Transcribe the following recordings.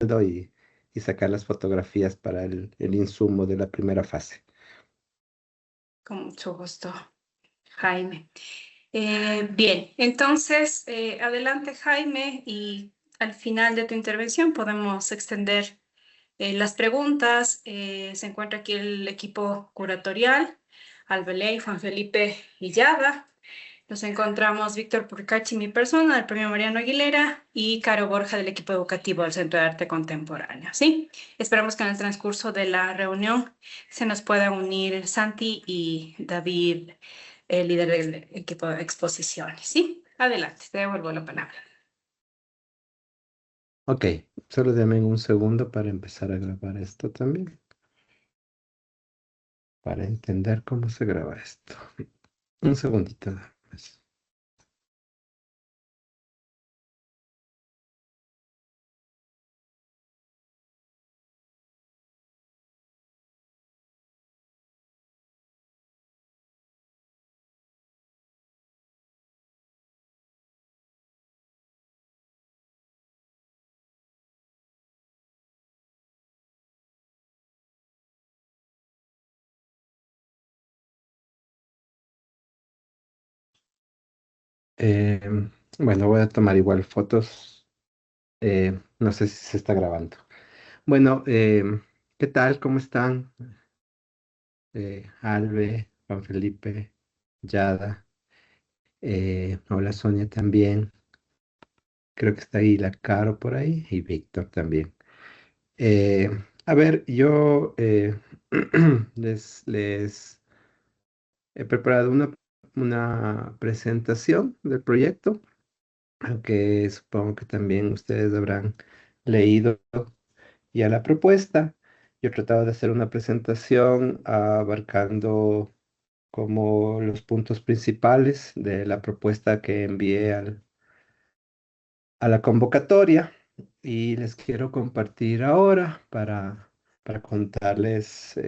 y, y sacar las fotografías para el insumo de la primera fase. Con mucho gusto, Jaime. Bien, entonces, adelante, Jaime, y al final de tu intervención podemos extender las preguntas. Se encuentra aquí el equipo curatorial, Albeley, Juan Felipe y Yada. Nos encontramos Víctor Purcachi, mi persona, del Premio Mariano Aguilera, y Caro Borja, del equipo educativo del Centro de Arte Contemporáneo. ¿Sí? Esperamos que en el transcurso de la reunión se nos pueda unir Santi y David, el líder del equipo de exposiciones. ¿Sí? Adelante, te devuelvo la palabra. Ok, solo denme un segundo para empezar a grabar esto también, para entender cómo se graba esto. Un segundito nada más. Bueno, voy a tomar igual fotos. No sé si se está grabando. Bueno, ¿qué tal? ¿Cómo están? Albe, Juan Felipe, Yada. Hola Sonia también. Creo que está ahí la Caro por ahí y Víctor también. Eh, a ver, yo les he preparado una presentación del proyecto, aunque supongo que también ustedes habrán leído ya la propuesta. Yo he tratado de hacer una presentación abarcando como los puntos principales de la propuesta que envié a la convocatoria y les quiero compartir ahora para contarles,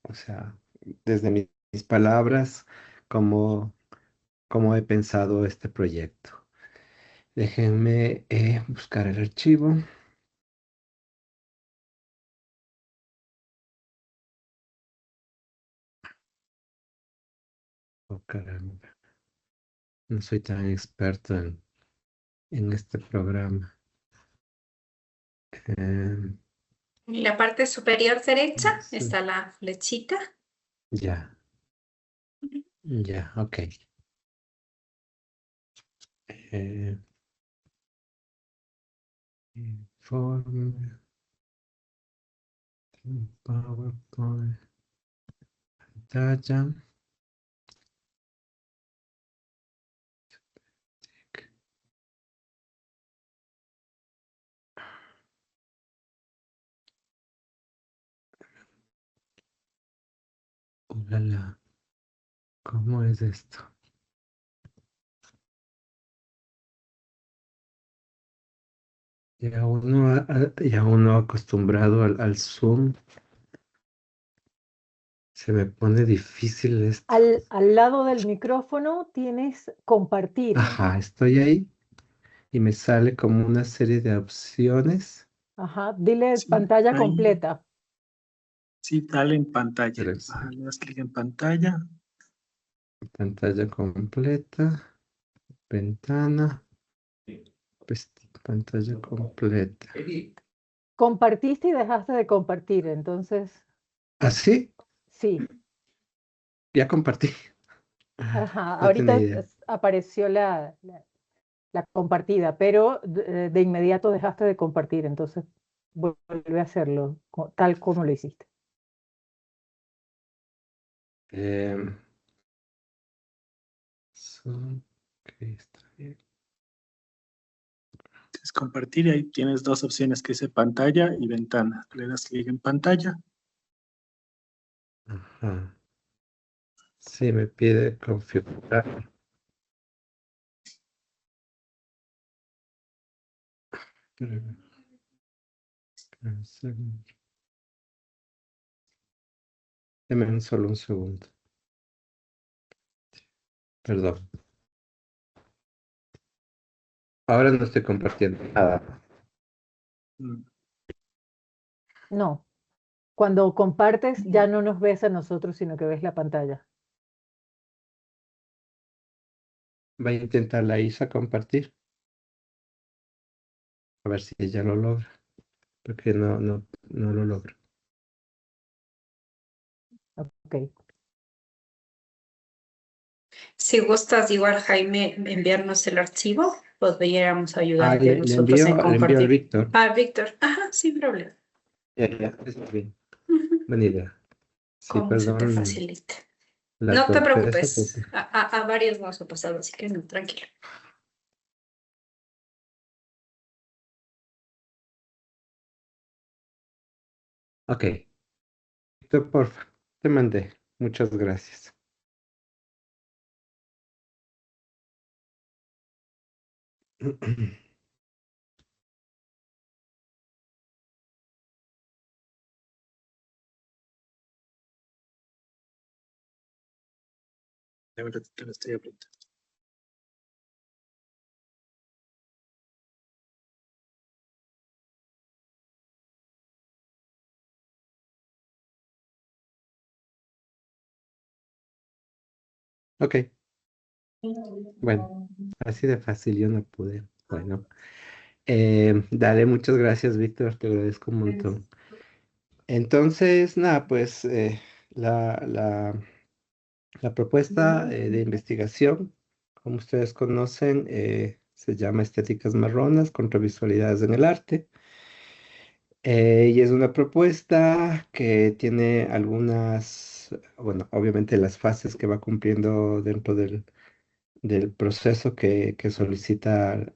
o sea, desde mis palabras, cómo, cómo he pensado este proyecto. Déjenme buscar el archivo. Oh, caramba, no soy tan experto en este programa. Em, En la parte superior derecha sí, está la flechita. ya, ya, ok. Eh, Informe, PowerPoint, pantalla. Ulala, ¿cómo es esto? Ya uno acostumbrado al Zoom, se me pone difícil esto. Al lado del micrófono tienes compartir. Ajá, estoy ahí y me sale como una serie de opciones. Ajá, dile Sí, pantalla ahí, completa. sí, dale en pantalla. Pero es Ajá, le das clic en pantalla. pantalla completa, ventana, pues, pantalla completa. Compartiste y dejaste de compartir, entonces ¿Así? sí. Ya compartí. Ajá, No tenía ahorita idea. apareció la compartida, pero de inmediato dejaste de compartir, entonces vuelve a hacerlo tal como lo hiciste. Em, ok, está bien. Entonces, compartir y ahí tienes dos opciones que dice pantalla y ventana. Le das clic en pantalla. Ajá. Sí, me pide configurar. Deme solo un segundo. Perdón. Ahora no estoy compartiendo nada. Mm. No, cuando compartes ya no nos ves a nosotros, sino que ves la pantalla. Va a intentar la Isa compartir, a ver si ella lo logra, porque no lo logra. Ok. Si gustas, igual Jaime, enviarnos el archivo, podríamos Ah, ayudarte nosotros en le envío al compartir. Víctor. Ah, Víctor, ajá, sin problema. Ya, está bien. Ujú. Buena idea. Sí, Cómo se te perdón facilite. la No te torpeza. preocupes, a varios nos ha pasado, así que no, tranquilo. Ok, Víctor, porfa, te mandé. Muchas gracias. De verdad que lo estoy abriendo. Ok, bueno, así de fácil yo no pude. Bueno, dale, muchas gracias, Víctor, te agradezco un montón. Entonces, nada, pues la, la, la propuesta de investigación, como ustedes conocen, se llama Estéticas Marronas contra Visualidades en el Arte. Y es una propuesta que tiene algunas, bueno, obviamente las fases que va cumpliendo dentro del proceso que solicita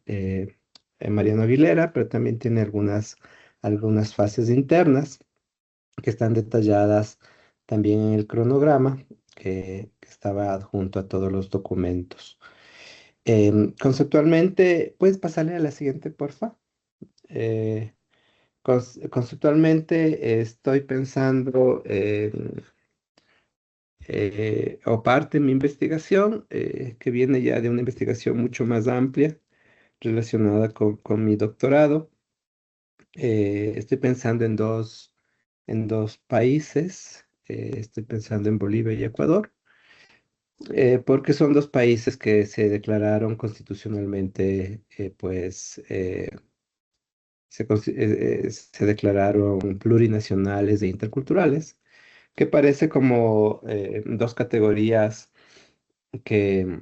Mariano Aguilera, pero también tiene algunas fases internas que están detalladas también en el cronograma que estaba adjunto a todos los documentos. Conceptualmente, ¿puedes pasarle a la siguiente, porfa? Eh, Conceptualmente estoy pensando o parte de mi investigación, que viene ya de una investigación mucho más amplia relacionada con mi doctorado. Estoy pensando en dos países. Estoy pensando en Bolivia y Ecuador, porque son dos países que se declararon constitucionalmente, se declararon plurinacionales e interculturales, que parece como dos categorías que,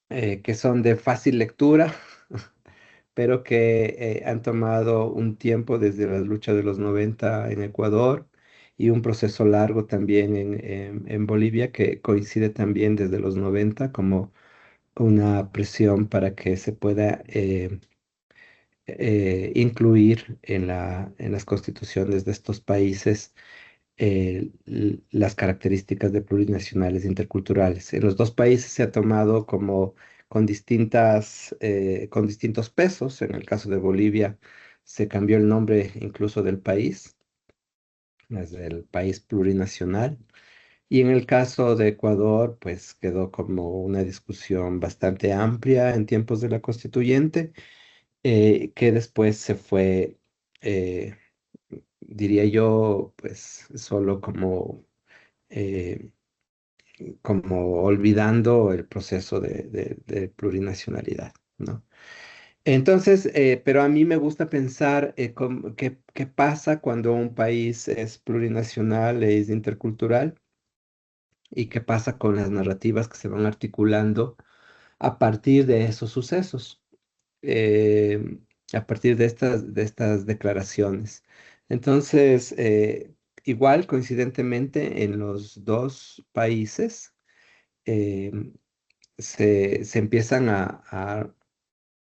que son de fácil lectura, pero que han tomado un tiempo desde la lucha de los 90 en Ecuador y un proceso largo también en Bolivia, que coincide también desde los 90 como una presión para que se pueda incluir en las constituciones de estos países las características de plurinacionales e interculturales. En los dos países se ha tomado como con distintos pesos. En el caso de Bolivia se cambió el nombre incluso del país, es el país plurinacional. Y en el caso de Ecuador, pues quedó como una discusión bastante amplia en tiempos de la constituyente, que después se fue, eh, diría yo, pues solo eh, como olvidando el proceso de plurinacionalidad, ¿no? Entonces, pero a mí me gusta pensar qué pasa cuando un país es plurinacional e es intercultural y qué pasa con las narrativas que se van articulando a partir de esos sucesos, eh, a partir de estas declaraciones. Entonces, igual, coincidentemente, en los dos países, eh, se empiezan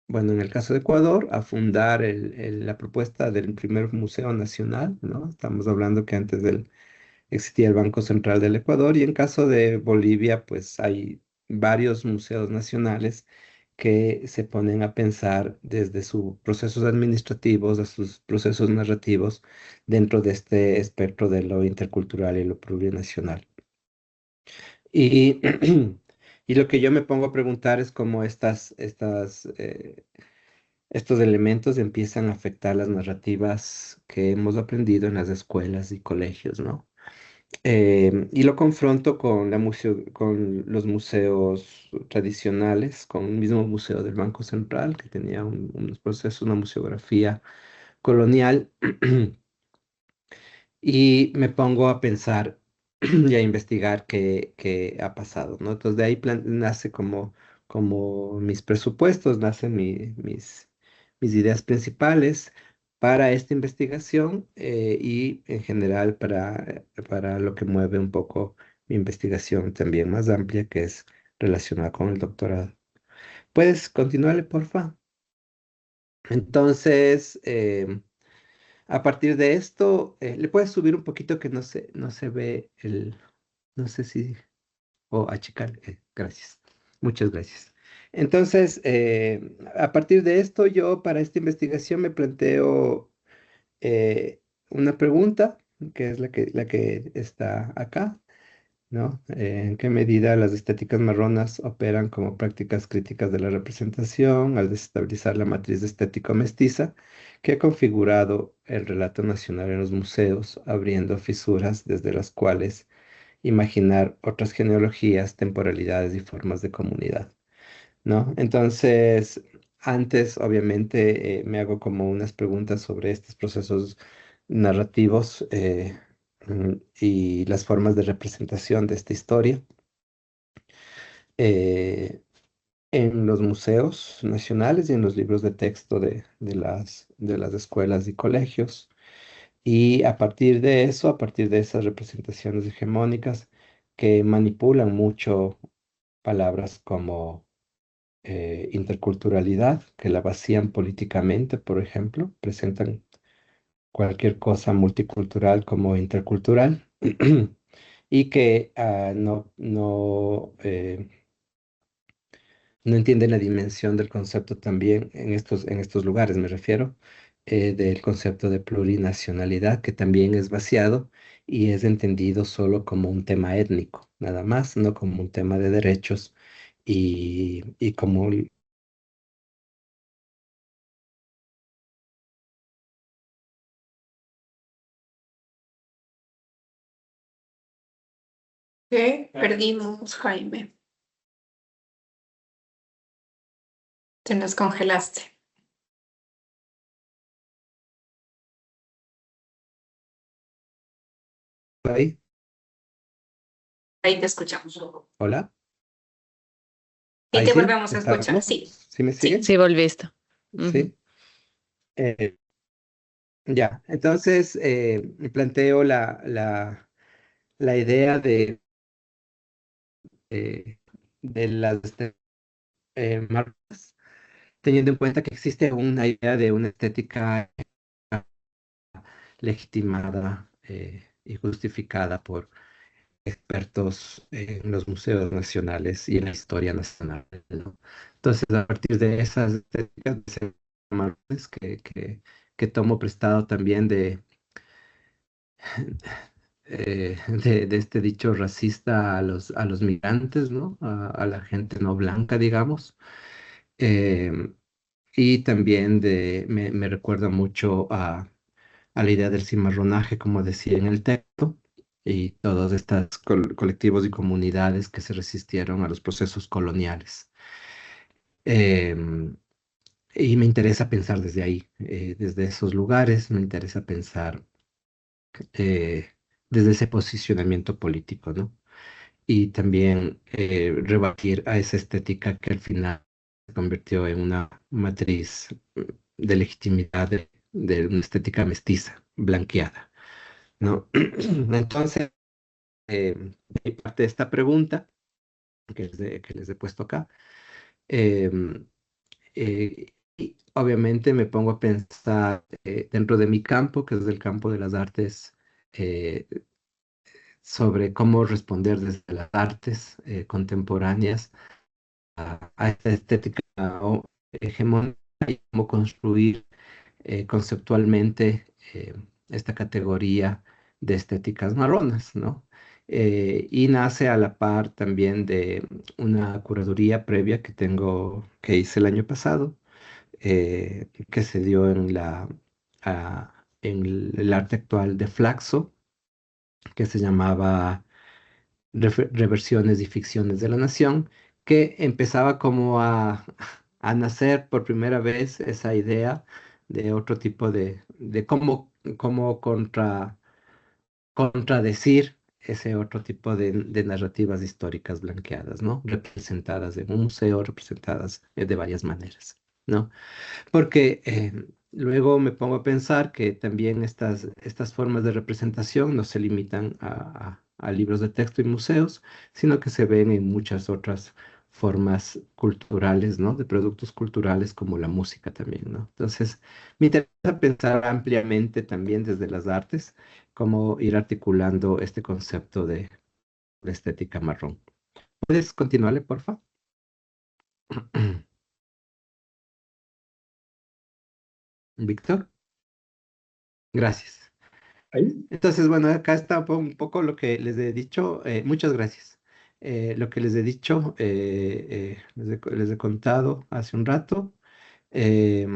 bueno, en el caso de Ecuador, a fundar la propuesta del primer Museo Nacional, ¿no? Estamos hablando que antes existía el Banco Central del Ecuador, y en caso de Bolivia, pues hay varios museos nacionales que se ponen a pensar desde sus procesos administrativos a sus procesos narrativos dentro de este espectro de lo intercultural y lo plurinacional. Y, y lo que yo me pongo a preguntar es cómo estos elementos empiezan a afectar las narrativas que hemos aprendido en las escuelas y colegios, ¿no? Y lo confronto con con los museos tradicionales, con el mismo museo del Banco Central, que tenía unos procesos, una museografía colonial, y me pongo a pensar y a investigar qué ha pasado, ¿no? Entonces de ahí nace como mis presupuestos, nacen mis ideas principales para esta investigación, y en general para lo que mueve un poco mi investigación también más amplia, que es relacionada con el doctorado. ¿Puedes continuarle, porfa? Entonces, a partir de esto, le puedes subir un poquito que no se ve no sé si, o achicar, gracias, muchas gracias. Entonces, a partir de esto, yo para esta investigación me planteo una pregunta, que es la que está acá, ¿no? ¿En qué medida las estéticas marronas operan como prácticas críticas de la representación al desestabilizar la matriz estética mestiza que ha configurado el relato nacional en los museos, abriendo fisuras desde las cuales imaginar otras genealogías, temporalidades y formas de comunidad, ¿no? Entonces, antes, obviamente, me hago como unas preguntas sobre estos procesos narrativos, y las formas de representación de esta historia eh, en los museos nacionales y en los libros de texto de las escuelas y colegios. Y a partir de eso, a partir de esas representaciones hegemónicas que manipulan mucho palabras como interculturalidad, que la vacían políticamente, por ejemplo, presentan cualquier cosa multicultural como intercultural, y que no entienden la dimensión del concepto también en estos lugares, me refiero, del concepto de plurinacionalidad, que también es vaciado y es entendido solo como un tema étnico, nada más, no como un tema de derechos y como ¿Qué? Perdimos, Jaime. Te nos congelaste. ahí. Ahí te escuchamos. Hola, Y ahí te sí, volvemos a escuchar. estábamos. Sí, ¿Sí me sí. siguen? Sí, volviste. Ujú. Sí. Eh, ya, entonces me planteo la idea eh, de las marcas, teniendo en cuenta que existe una idea de una estética legitimada y justificada por expertos en los museos nacionales y en la historia nacional, ¿no? Entonces, a partir de esas estéticas de marcas que tomo prestado también de este dicho racista a a los migrantes, ¿no? A la gente no blanca, digamos. Em, y también me recuerda mucho a la idea del cimarronaje, como decía en el texto, y todos estos colectivos y comunidades que se resistieron a los procesos coloniales. Em, y me interesa pensar desde ahí, desde esos lugares, me interesa pensar eh, desde ese posicionamiento político, ¿no? Y también rebatir a esa estética que al final se convirtió en una matriz de legitimidad de una estética mestiza, blanqueada, ¿no? Entonces, de parte de esta pregunta que les he puesto acá, em, y obviamente me pongo a pensar dentro de mi campo, que es el campo de las artes, eh, sobre cómo responder desde las artes contemporáneas a esta estética hegemónica y cómo construir conceptualmente esta categoría de estéticas marronas, ¿no? Y nace a la par también de una curaduría previa que hice el año pasado, que se dio en en el arte actual de Flaxo, que se llamaba Reversiones y Ficciones de la Nación, que empezaba como a nacer por primera vez esa idea de otro tipo de cómo contradecir ese otro tipo de narrativas históricas blanqueadas, ¿no? Representadas en un museo, representadas de varias maneras, ¿no? Porque luego me pongo a pensar que también estas formas de representación no se limitan a libros de texto y museos, sino que se ven en muchas otras formas culturales, ¿no? De productos culturales como la música también, ¿no? Entonces, me interesa pensar ampliamente también desde las artes, cómo ir articulando este concepto de la estética marrón. ¿Puedes continuarle, porfa? Víctor, gracias. Ahí. Entonces, bueno, acá está un poco lo que les he dicho. Muchas gracias. Lo que les he dicho, les he contado hace un rato, eh,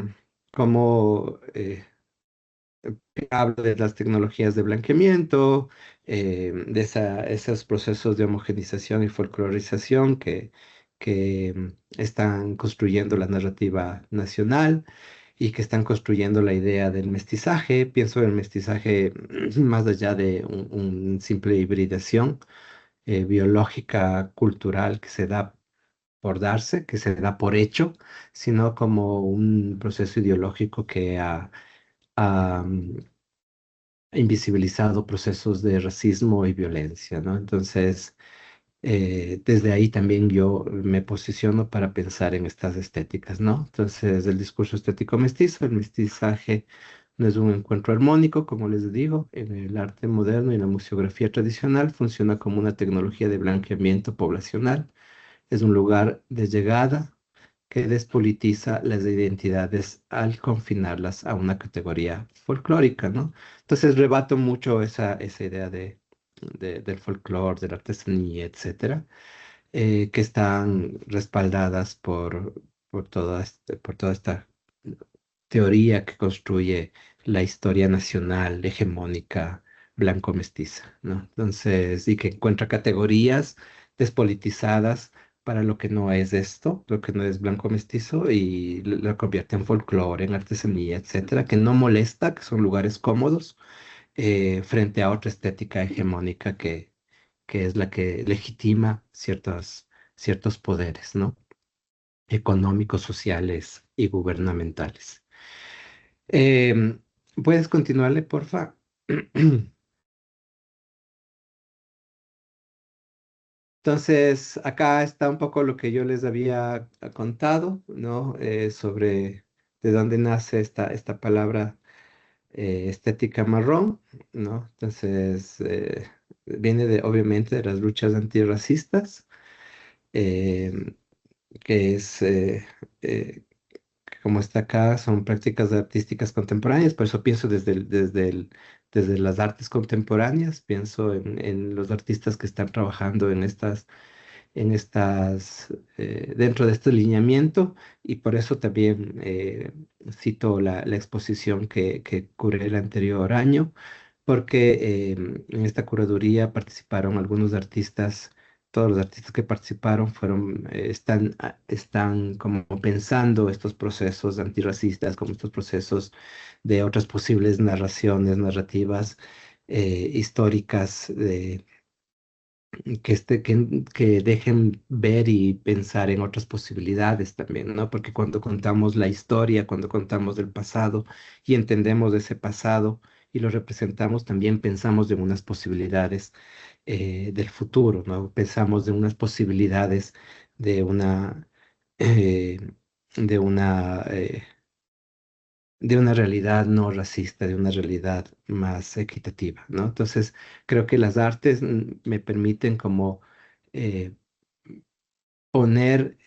cómo hablo de las tecnologías de blanqueamiento, de esos procesos de homogenización y folclorización que están construyendo la narrativa nacional y que están construyendo la idea del mestizaje. Pienso en el mestizaje más allá de un simple hibridación biológica, cultural que se da por darse, que se da por hecho, sino como un proceso ideológico que ha invisibilizado procesos de racismo y violencia, ¿no? Entonces, desde ahí también yo me posiciono para pensar en estas estéticas, ¿no? Entonces, el discurso estético mestizo, el mestizaje no es un encuentro armónico, como les digo, en el arte moderno y la museografía tradicional funciona como una tecnología de blanqueamiento poblacional, es un lugar de llegada que despolitiza las identidades al confinarlas a una categoría folclórica, ¿no? Entonces rebato mucho esa idea del folclore, de la artesanía, etcétera, que están respaldadas por toda esta teoría que construye la historia nacional hegemónica blanco-mestiza, ¿no? Entonces, y que encuentra categorías despolitizadas para lo que no es esto, lo que no es blanco-mestizo, y lo convierte en folclore, en artesanía, etcétera, que no molesta, que son lugares cómodos, frente a otra estética hegemónica que es la que legitima ciertos poderes, ¿no? Económicos, sociales y gubernamentales. ¿Puedes continuarle, porfa? Entonces, acá está un poco lo que yo les había contado, ¿no? Sobre de dónde nace esta palabra estética marrón, ¿no? Entonces, viene obviamente de las luchas antirracistas, em, que es eh, como está acá, son prácticas artísticas contemporáneas, por eso pienso desde las artes contemporáneas, pienso en los artistas que están trabajando dentro de este lineamiento, y por eso también cito la exposición que curé el anterior año, porque en esta curaduría participaron algunos artistas. Todos los artistas que participaron están como pensando estos procesos antirracistas, como estos procesos de otras posibles narrativas históricas que dejen ver y pensar en otras posibilidades también, ¿no? Porque cuando contamos la historia, cuando contamos el pasado y entendemos ese pasado y lo representamos, también pensamos en unas posibilidades del futuro, ¿no? Pensamos en unas posibilidades de eh, de una, eh, de una realidad no racista, de una realidad más equitativa, ¿no? Entonces, creo que las artes me permiten como eh, poner,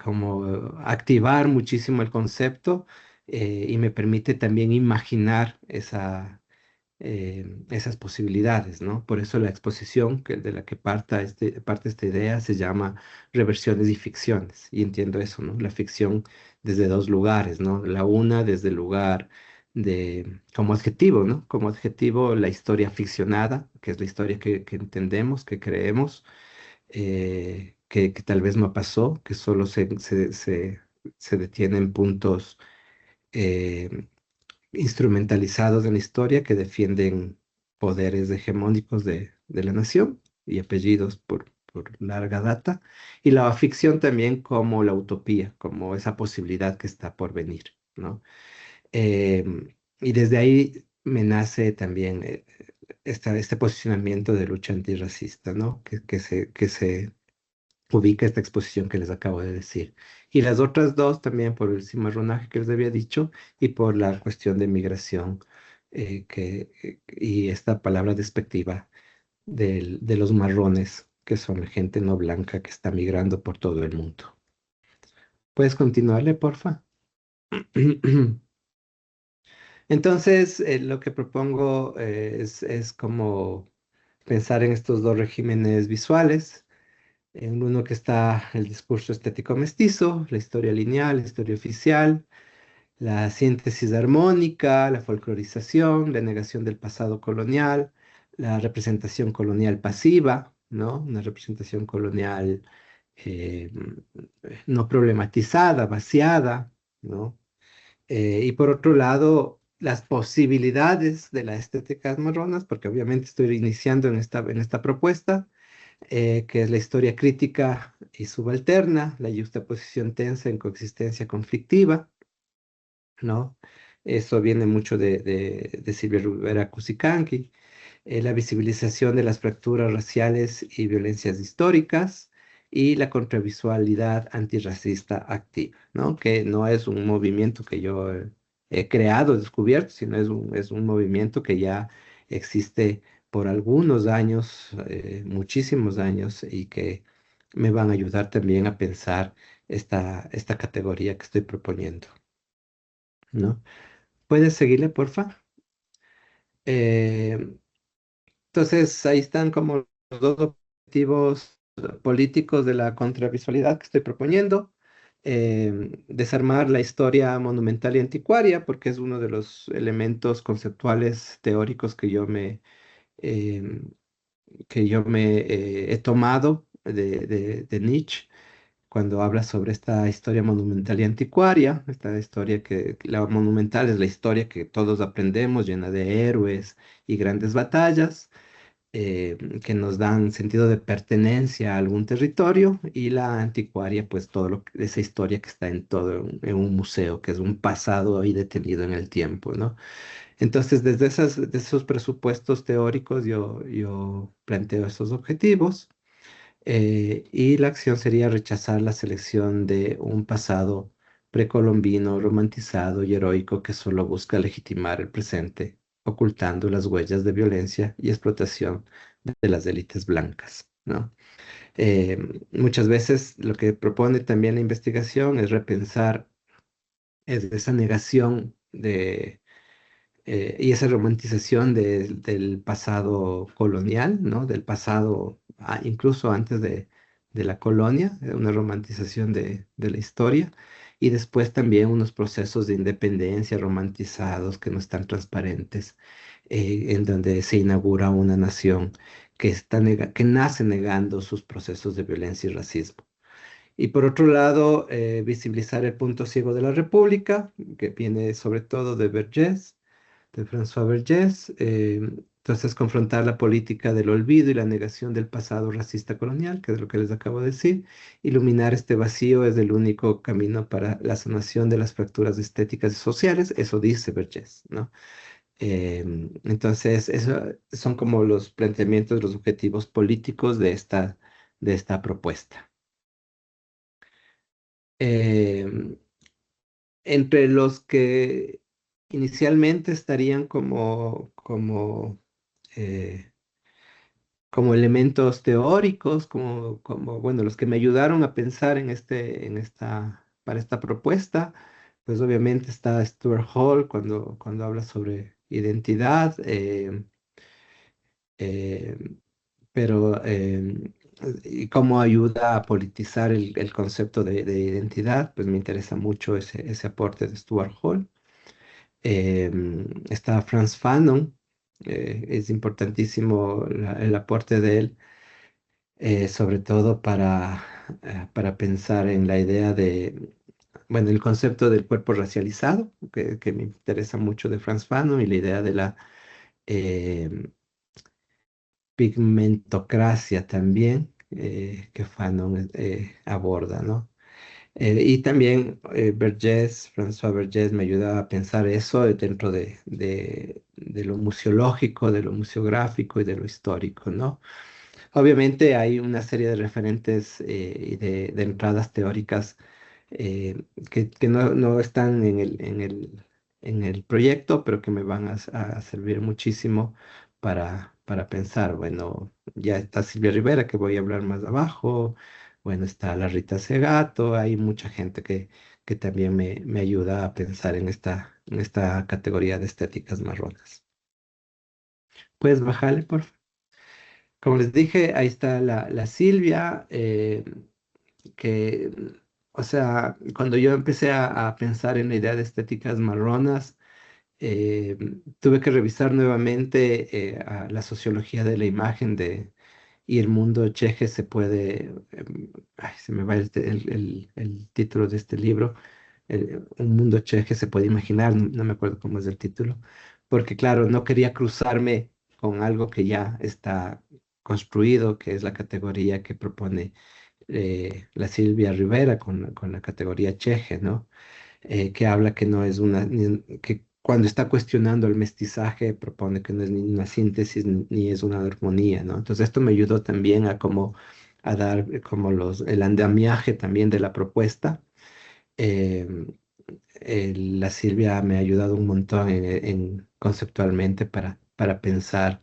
como activar muchísimo el concepto, y me permite también imaginar esas posibilidades, ¿no? Por eso la exposición de la que parte esta idea se llama Reversiones y Ficciones. Y entiendo eso, ¿no? La ficción desde dos lugares, ¿no? La una desde el lugar como adjetivo, ¿no? Como adjetivo, la historia ficcionada, que es la historia que entendemos, que creemos, que tal vez no pasó, que solo se detiene en puntos eh, instrumentalizados en la historia que defienden poderes hegemónicos de la nación y apellidos por larga data, y la ficción también como la utopía, como esa posibilidad que está por venir, ¿no? Y desde ahí me nace también este posicionamiento de lucha antirracista, ¿no? Que se ubica esta exposición que les acabo de decir. Y las otras dos también por el cimarronaje que les había dicho y por la cuestión de migración y esta palabra despectiva de los marrones, que son la gente no blanca que está migrando por todo el mundo. ¿Puedes continuarle, porfa? Entonces, lo que propongo es como pensar en estos dos regímenes visuales. En uno que está el discurso estético mestizo, la historia lineal, la historia oficial, la síntesis armónica, la folclorización, la negación del pasado colonial, la representación colonial pasiva, ¿no? Una representación colonial eh, no problematizada, vaciada, ¿no? Y por otro lado, las posibilidades de las estéticas marronas, porque obviamente estoy iniciando en esta propuesta, que es la historia crítica y subalterna, la yuxtaposición tensa en coexistencia conflictiva, ¿no? Eso viene mucho de Silvia Rivera Cusicanqui, la visibilización de las fracturas raciales y violencias históricas y la contravisualidad antirracista activa, ¿no? Que no es un movimiento que yo he creado, descubierto, sino es un movimiento que ya existe por algunos años, muchísimos años, y que me van a ayudar también a pensar esta categoría que estoy proponiendo, ¿no? ¿Puedes seguirle, porfa? Eh, Entonces, ahí están como los dos objetivos políticos de la contravisualidad que estoy proponiendo. Desarmar la historia monumental y anticuaria, porque es uno de los elementos conceptuales teóricos em, que yo me he tomado de Nietzsche cuando habla sobre esta historia monumental y anticuaria, esta historia que la monumental es la historia que todos aprendemos, llena de héroes y grandes batallas que nos dan sentido de pertenencia a algún territorio, y la anticuaria, pues esa historia que está en un museo, que es un pasado ahí detenido en el tiempo, ¿no? Entonces, de esos presupuestos teóricos, yo planteo esos objetivos. Y la acción sería rechazar la selección de un pasado precolombino romantizado y heroico que solo busca legitimar el presente, ocultando las huellas de violencia y explotación de las élites blancas, ¿no? Muchas veces lo que propone también la investigación es repensar esa negación y esa romantización del pasado colonial, ¿no? Del pasado, incluso antes de la colonia, una romantización de la historia, y después también unos procesos de independencia romantizados que no están transparentes, en donde se inaugura una nación que nace negando sus procesos de violencia y racismo. Y por otro lado, visibilizar el punto ciego de la República, que viene sobre todo de Vergés, de François Vergés. Entonces, confrontar la política del olvido y la negación del pasado racista colonial, que es lo que les acabo de decir. Iluminar este vacío es el único camino para la sanación de las fracturas estéticas y sociales, eso dice Vergés, ¿no? Entonces, eso son como los planteamientos, los objetivos políticos de esta propuesta. Em, Entre los que inicialmente estarían eh, como elementos teóricos, bueno, los que me ayudaron a pensar para esta propuesta, pues obviamente está Stuart Hall cuando habla sobre identidad, eh, pero y cómo ayuda a politizar el concepto de identidad, pues me interesa mucho ese aporte de Stuart Hall. Está Franz Fanon, es importantísimo el aporte de él, sobre todo para pensar en la idea de, bueno, el concepto del cuerpo racializado, que me interesa mucho de Franz Fanon, y la idea de la eh, pigmentocracia también, que Fanon aborda, ¿no? Y también François Vergès me ayuda a pensar eso dentro de lo museológico, de lo museográfico y de lo histórico, ¿no? Obviamente hay una serie de referentes y de entradas teóricas que no están en el proyecto, pero que me van a servir muchísimo para pensar. Bueno, ya está Silvia Rivera, que voy a hablar más abajo. Bueno, está la Rita Segato. Hay mucha gente que también me ayuda a pensar en esta categoría de estéticas marronas. ¿Puedes bajarle, por favor? Como les dije, ahí está la Silvia, que, o sea, cuando yo empecé a pensar en la idea de estéticas marronas, eh, tuve que revisar nuevamente a la sociología de la imagen y el mundo cheje se puede, ay, se me va el título de este libro, un mundo cheje se puede imaginar, no me acuerdo cómo es el título, porque claro, no quería cruzarme con algo que ya está construido, que es la categoría que propone la Silvia Rivera con la categoría cheje, ¿no? Que habla que no es que cuando está cuestionando el mestizaje propone que no es ni una síntesis ni es una armonía, ¿no? Entonces esto me ayudó también a dar como el andamiaje también de la propuesta. Eh, la Silvia me ha ayudado un montón conceptualmente para pensar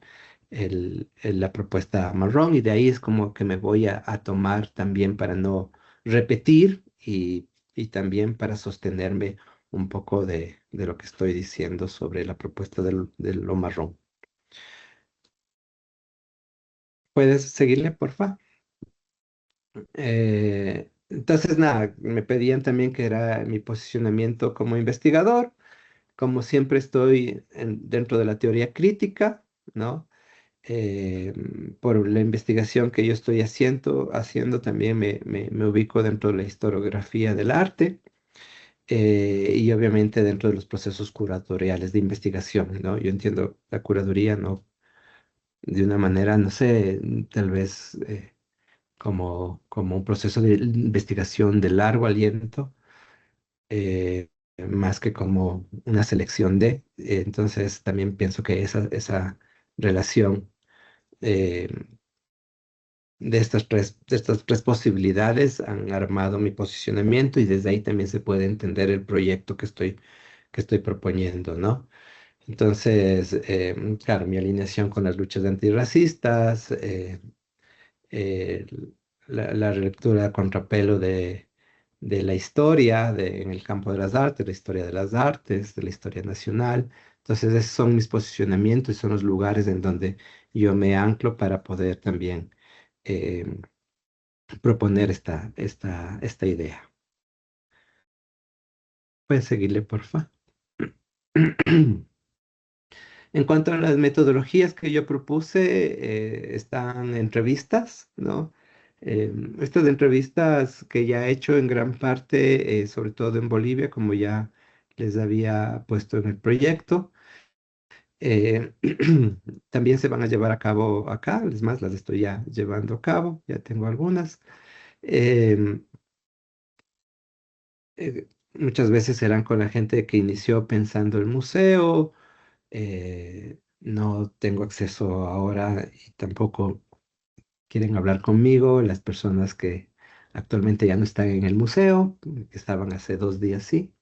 la propuesta marrón, y de ahí es como que me voy a tomar también para no repetir y también para sostenerme un poco de lo que estoy diciendo sobre la propuesta de lo marrón. ¿Puedes seguirle, porfa? Entonces, nada, me pedían también que era mi posicionamiento como investigador. Como siempre estoy dentro de la teoría crítica, ¿no? Eh, por la investigación que yo estoy haciendo también me ubico dentro de la historiografía del arte, y obviamente dentro de los procesos curatoriales de investigación, ¿no? Yo entiendo la curaduría, ¿no? De una manera, no sé, tal vez como un proceso de investigación de largo aliento, más que como una selección entonces también pienso que esa relación eh, de estas tres posibilidades han armado mi posicionamiento, y desde ahí también se puede entender el proyecto que estoy proponiendo, ¿no? Entonces, claro, mi alineación con las luchas antirracistas, eh, la relectura a contrapelo de la historia en el campo de las artes, la historia de las artes, de la historia nacional. Entonces, esos son mis posicionamientos y son los lugares en donde yo me anclo para poder también eh, proponer esta idea. Puedes seguirle, porfa. En cuanto a las metodologías que yo propuse, están entrevistas, ¿no? Estas entrevistas que ya he hecho en gran parte, sobre todo en Bolivia, como ya les había puesto en el proyecto. eh, También se van a llevar a cabo acá, es más, las estoy ya llevando a cabo, ya tengo algunas. Em, Muchas veces serán con la gente que inició pensando el museo. No tengo acceso ahora y tampoco quieren hablar conmigo las personas que actualmente ya no están en el museo, que estaban hace 2 días, sí.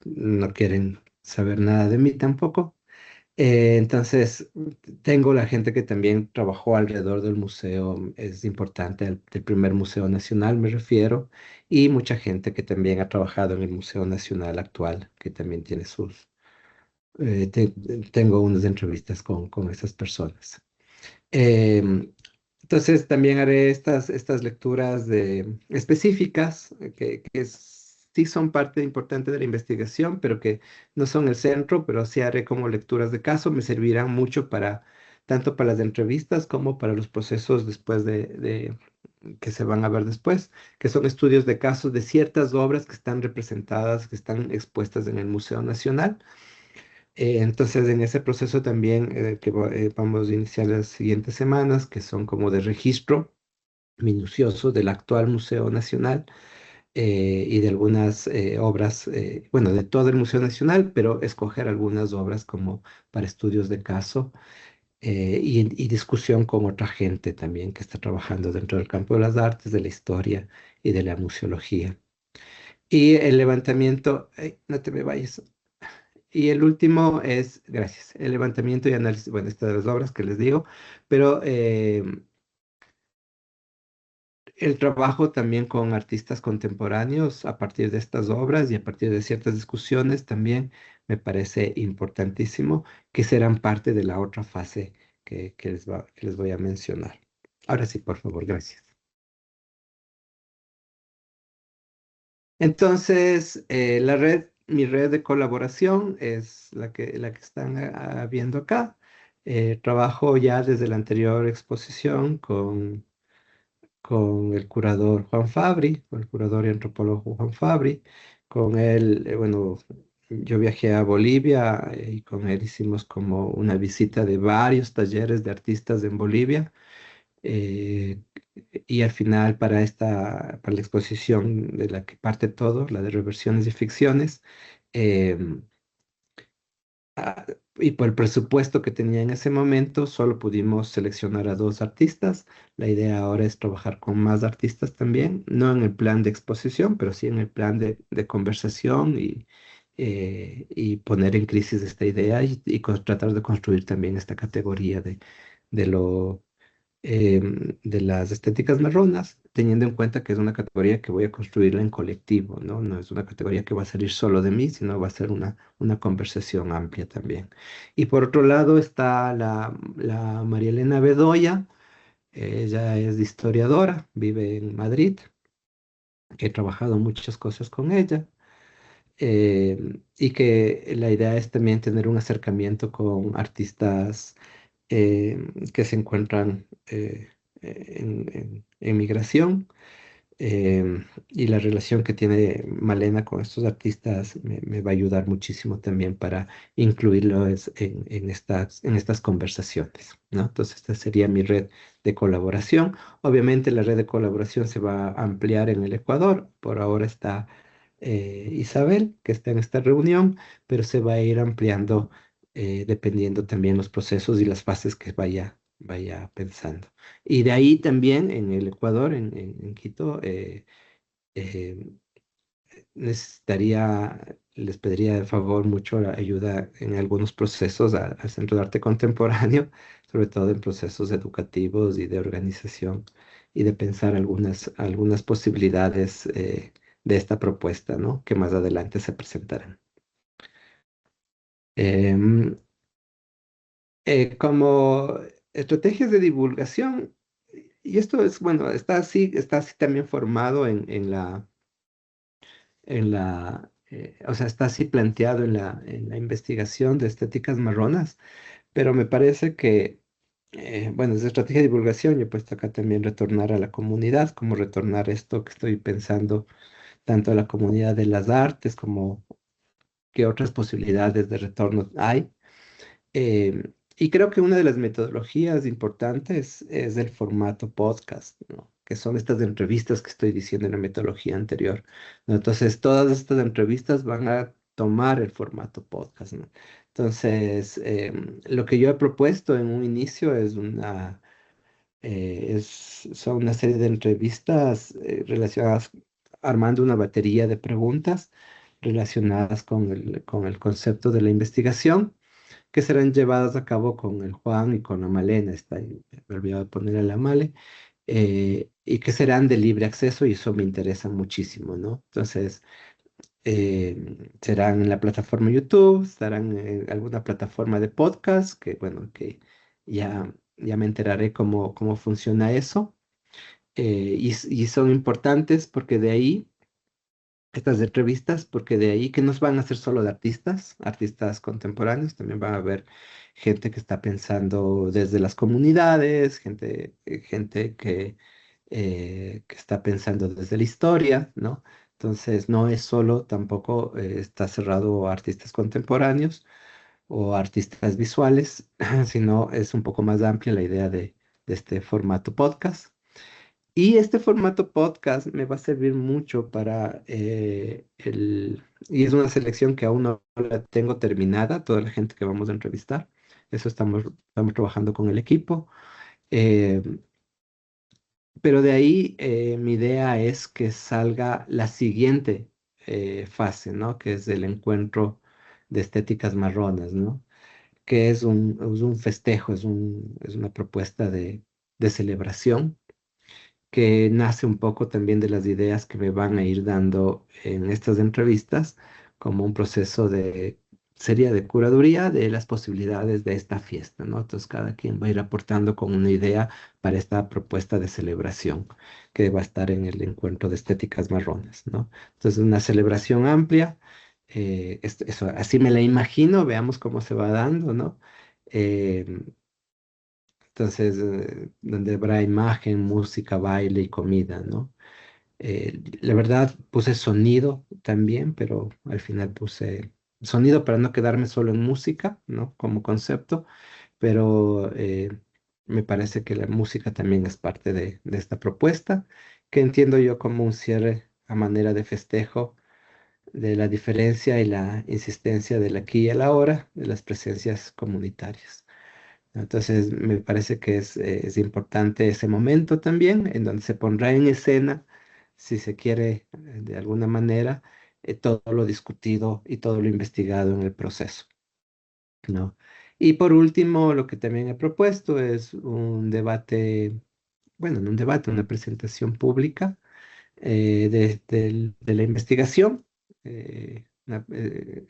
No quieren saber nada de mí tampoco. Entonces, tengo la gente que también trabajó alrededor del museo, es importante, del primer Museo Nacional me refiero, y mucha gente que también ha trabajado en el Museo Nacional actual, que también tiene sus... tengo unas entrevistas con esas personas. Em, entonces también haré estas lecturas específicas sí son parte importante de la investigación, pero que no son el centro, pero sí haré como lecturas de caso, me servirán mucho para tanto para las entrevistas como para los procesos después que se van a ver después, que son estudios de casos de ciertas obras que están representadas, que están expuestas en el Museo Nacional. Entonces, en ese proceso también vamos a iniciar las siguientes semanas, que son como de registro minucioso del actual Museo Nacional y de algunas obras, bueno, de todo el Museo Nacional, pero escoger algunas obras como para estudios de caso y discusión con otra gente también que está trabajando dentro del campo de las artes, de la historia y de la museología. Y el levantamiento, ay, no te me vayas. Y el último es, gracias, el levantamiento y análisis, bueno, estas de las obras que les digo, pero el trabajo también con artistas contemporáneos a partir de estas obras y a partir de ciertas discusiones también me parece importantísimo que serán parte de la otra fase que les voy a mencionar. Ahora sí, por favor, gracias. Entonces, mi red de colaboración es la que están viendo acá. Trabajo ya desde la anterior exposición con el curador Juan Fabri, con el curador y antropólogo Juan Fabri. Con él, bueno, yo viajé a Bolivia y con él hicimos como una visita de varios talleres de artistas en Bolivia. Eh, y al final para la exposición de la que parte todo, la de reversiones y ficciones, em, ah, y por el presupuesto que tenía en ese momento, solo pudimos seleccionar a 2 artistas. La idea ahora es trabajar con más artistas también, no en el plan de exposición, pero sí en el plan de conversación y poner en crisis esta idea y tratar de construir también esta categoría de lo de las estéticas marronas, teniendo en cuenta que es una categoría que voy a construirla en colectivo, ¿no? No es una categoría que va a salir solo de mí, sino va a ser una conversación amplia también. Y por otro lado está la María Elena Bedoya, ella es historiadora, vive en Madrid, que he trabajado muchas cosas con ella. Y que la idea es también tener un acercamiento con artistas que se encuentran en migración y la relación que tiene Malena con estos artistas me va a ayudar muchísimo también para incluirlos en estas conversaciones, ¿no? Entonces, esta sería mi red de colaboración. Obviamente, la red de colaboración se va a ampliar en el Ecuador. Por ahora está Isabel, que está en esta reunión, pero se va a ir ampliando dependiendo también los procesos y las fases que vaya pensando. Y de ahí también en el Ecuador, en Quito, eh, les pediría de favor mucho la ayuda en algunos procesos al Centro de Arte Contemporáneo, sobre todo en procesos educativos y de organización y de pensar algunas posibilidades de esta propuesta, ¿no? Que más adelante se presentarán. Em, como estrategias de divulgación, y esto es, bueno, está así también formado o sea, está así planteado en la investigación de estéticas marronas, pero me parece que, bueno, es estrategia de divulgación, yo he puesto acá también retornar a la comunidad, como retornar esto que estoy pensando, tanto a la comunidad de las artes como qué otras posibilidades de retorno hay. Y creo que una de las metodologías importantes es el formato podcast, ¿no? Que son estas entrevistas que estoy diciendo en la metodología anterior, ¿no? Entonces, todas estas entrevistas van a tomar el formato podcast, ¿no? Entonces, lo que yo he propuesto en un inicio son una serie de entrevistas relacionadas, armando una batería de preguntas relacionadas con el concepto de la investigación que serán llevadas a cabo con el Juan y con la Malena, está ahí, me he olvidado de ponerle la Male, y que serán de libre acceso y eso me interesa muchísimo, ¿no? Entonces, serán en la plataforma YouTube, estarán en alguna plataforma de podcast, que bueno, que ya me enteraré cómo funciona eso. Y son importantes porque de ahí, estas entrevistas, porque de ahí que nos van a ser solo de artistas contemporáneos, también van a haber gente que está pensando desde las comunidades, gente que está pensando desde la historia, ¿no? Entonces, no es solo, tampoco está cerrado a artistas contemporáneos o artistas visuales, sino es un poco más amplia la idea de este formato podcast. Y este formato podcast me va a servir mucho para y es una selección que aún no la tengo terminada, toda la gente que vamos a entrevistar. Eso estamos trabajando con el equipo. Eh, pero de ahí mi idea es que salga la siguiente fase, ¿no? Que es el encuentro de estéticas marronas, ¿no? Que es un festejo, es una propuesta de celebración que nace un poco también de las ideas que me van a ir dando en estas entrevistas, como un proceso sería de curaduría de las posibilidades de esta fiesta, ¿no? Entonces cada quien va a ir aportando con una idea para esta propuesta de celebración que va a estar en el encuentro de estéticas marrones, ¿no? Entonces una celebración amplia, eso, así me la imagino, veamos cómo se va dando, ¿no? Eh, entonces, donde habrá imagen, música, baile y comida, ¿no? La verdad, puse sonido también, pero al final puse sonido para no quedarme solo en música, ¿no? Como concepto, pero me parece que la música también es parte de esta propuesta, que entiendo yo como un cierre a manera de festejo de la diferencia y la insistencia del aquí y el ahora, de las presencias comunitarias. Entonces, me parece que es importante ese momento también, en donde se pondrá en escena, si se quiere, de alguna manera, todo lo discutido y todo lo investigado en el proceso, ¿no? Y por último, lo que también he propuesto es un debate, bueno, no un debate, una presentación pública de la investigación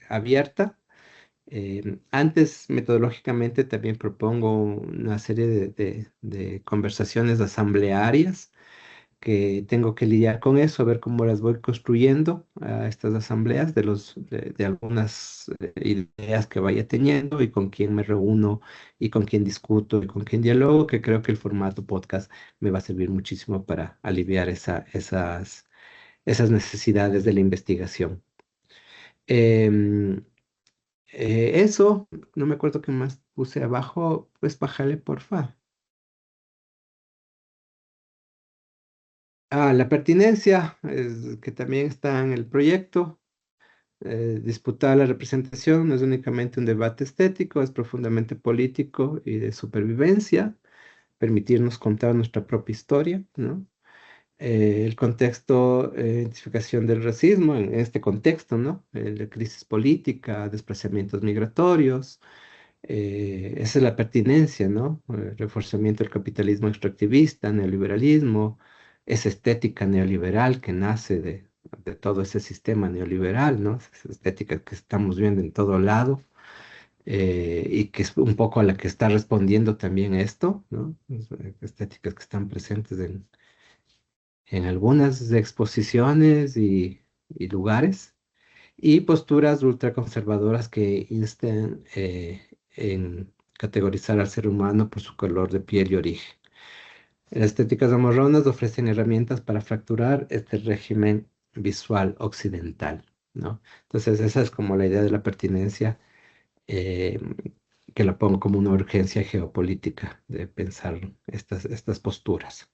abierta. Antes, metodológicamente, también propongo una serie de conversaciones asamblearias que tengo que lidiar con eso, ver cómo las voy construyendo a estas asambleas, de algunas ideas que vaya teniendo y con quién me reúno y con quién discuto y con quién dialogo, que creo que el formato podcast me va a servir muchísimo para aliviar esas necesidades de la investigación. Em, eso, no me acuerdo qué más puse abajo, pues bájale, porfa. Ah, la pertinencia, que también está en el proyecto. Disputar la representación no es únicamente un debate estético, es profundamente político y de supervivencia, permitirnos contar nuestra propia historia, ¿no? El contexto, identificación del racismo en este contexto, ¿no? La crisis política, desplazamientos migratorios. Esa es la pertinencia, ¿no? Reforzamiento del capitalismo extractivista, neoliberalismo, esa estética neoliberal que nace de todo ese sistema neoliberal, ¿no? Esa estética que estamos viendo en todo lado y que es un poco a la que está respondiendo también esto, ¿no? Estéticas que están presentes en algunas exposiciones y lugares y posturas ultraconservadoras que insten en categorizar al ser humano por su color de piel y origen. Las estéticas amorronas ofrecen herramientas para fracturar este régimen visual occidental, ¿no? Entonces, esa es como la idea de la pertinencia, eh, que la pongo como una urgencia geopolítica de pensar estas posturas.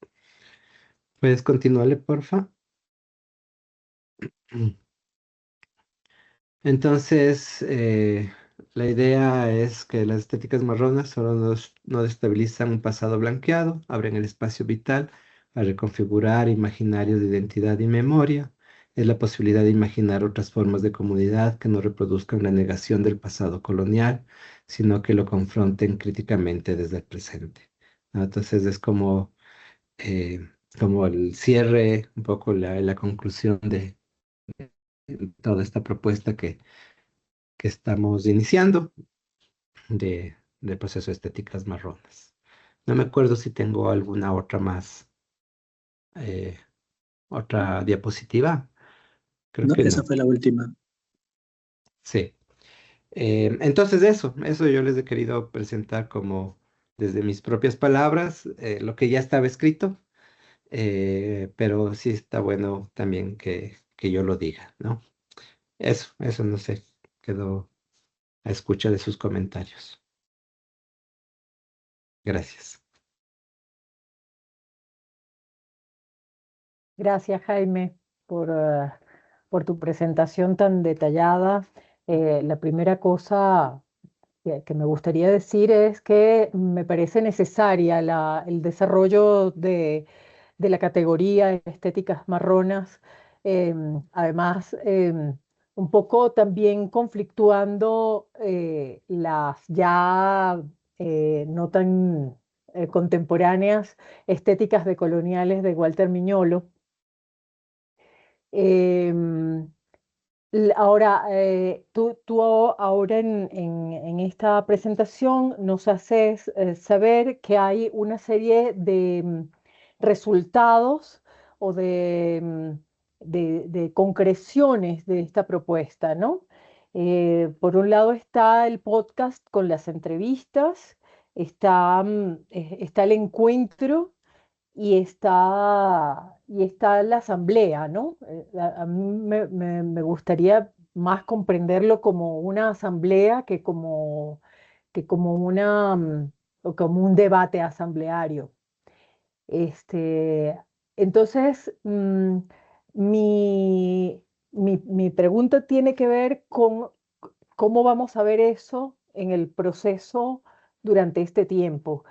¿Puedes continuarle, porfa? Entonces, la idea es que las estéticas marronas solo no destabilizan un pasado blanqueado, abren el espacio vital a reconfigurar imaginarios de identidad y memoria, es la posibilidad de imaginar otras formas de comunidad que no reproduzcan la negación del pasado colonial, sino que lo confronten críticamente desde el presente, ¿no? Entonces es eh, como el cierre, un poco la conclusión de toda esta propuesta que estamos iniciando del proceso de estéticas marronas. No me acuerdo si tengo alguna otra más, eh, otra diapositiva. Creo No, que esa no. fue la última. Sí. Entonces eso yo les he querido presentar como desde mis propias palabras, lo que ya estaba escrito, pero sí está bueno también que yo lo diga, ¿no? Eso no sé, quedó a escucha de sus comentarios. Gracias. Gracias, Jaime, por tu presentación tan detallada. La primera cosa que me gustaría decir es que me parece necesaria el desarrollo de la categoría estéticas marronas, además un poco también conflictuando las ya no tan contemporáneas estéticas decoloniales de Walter Miñolo. Em, Ahora, tú ahora en esta presentación nos haces saber que hay una serie de resultados o de concreciones de esta propuesta, ¿no? Por un lado está el podcast con las entrevistas, está el encuentro y está la asamblea, ¿no? A mí me gustaría más comprenderlo como una asamblea que como o como un debate asambleario. Este, entonces, mi pregunta tiene que ver con cómo vamos a ver eso en el proceso durante este tiempo.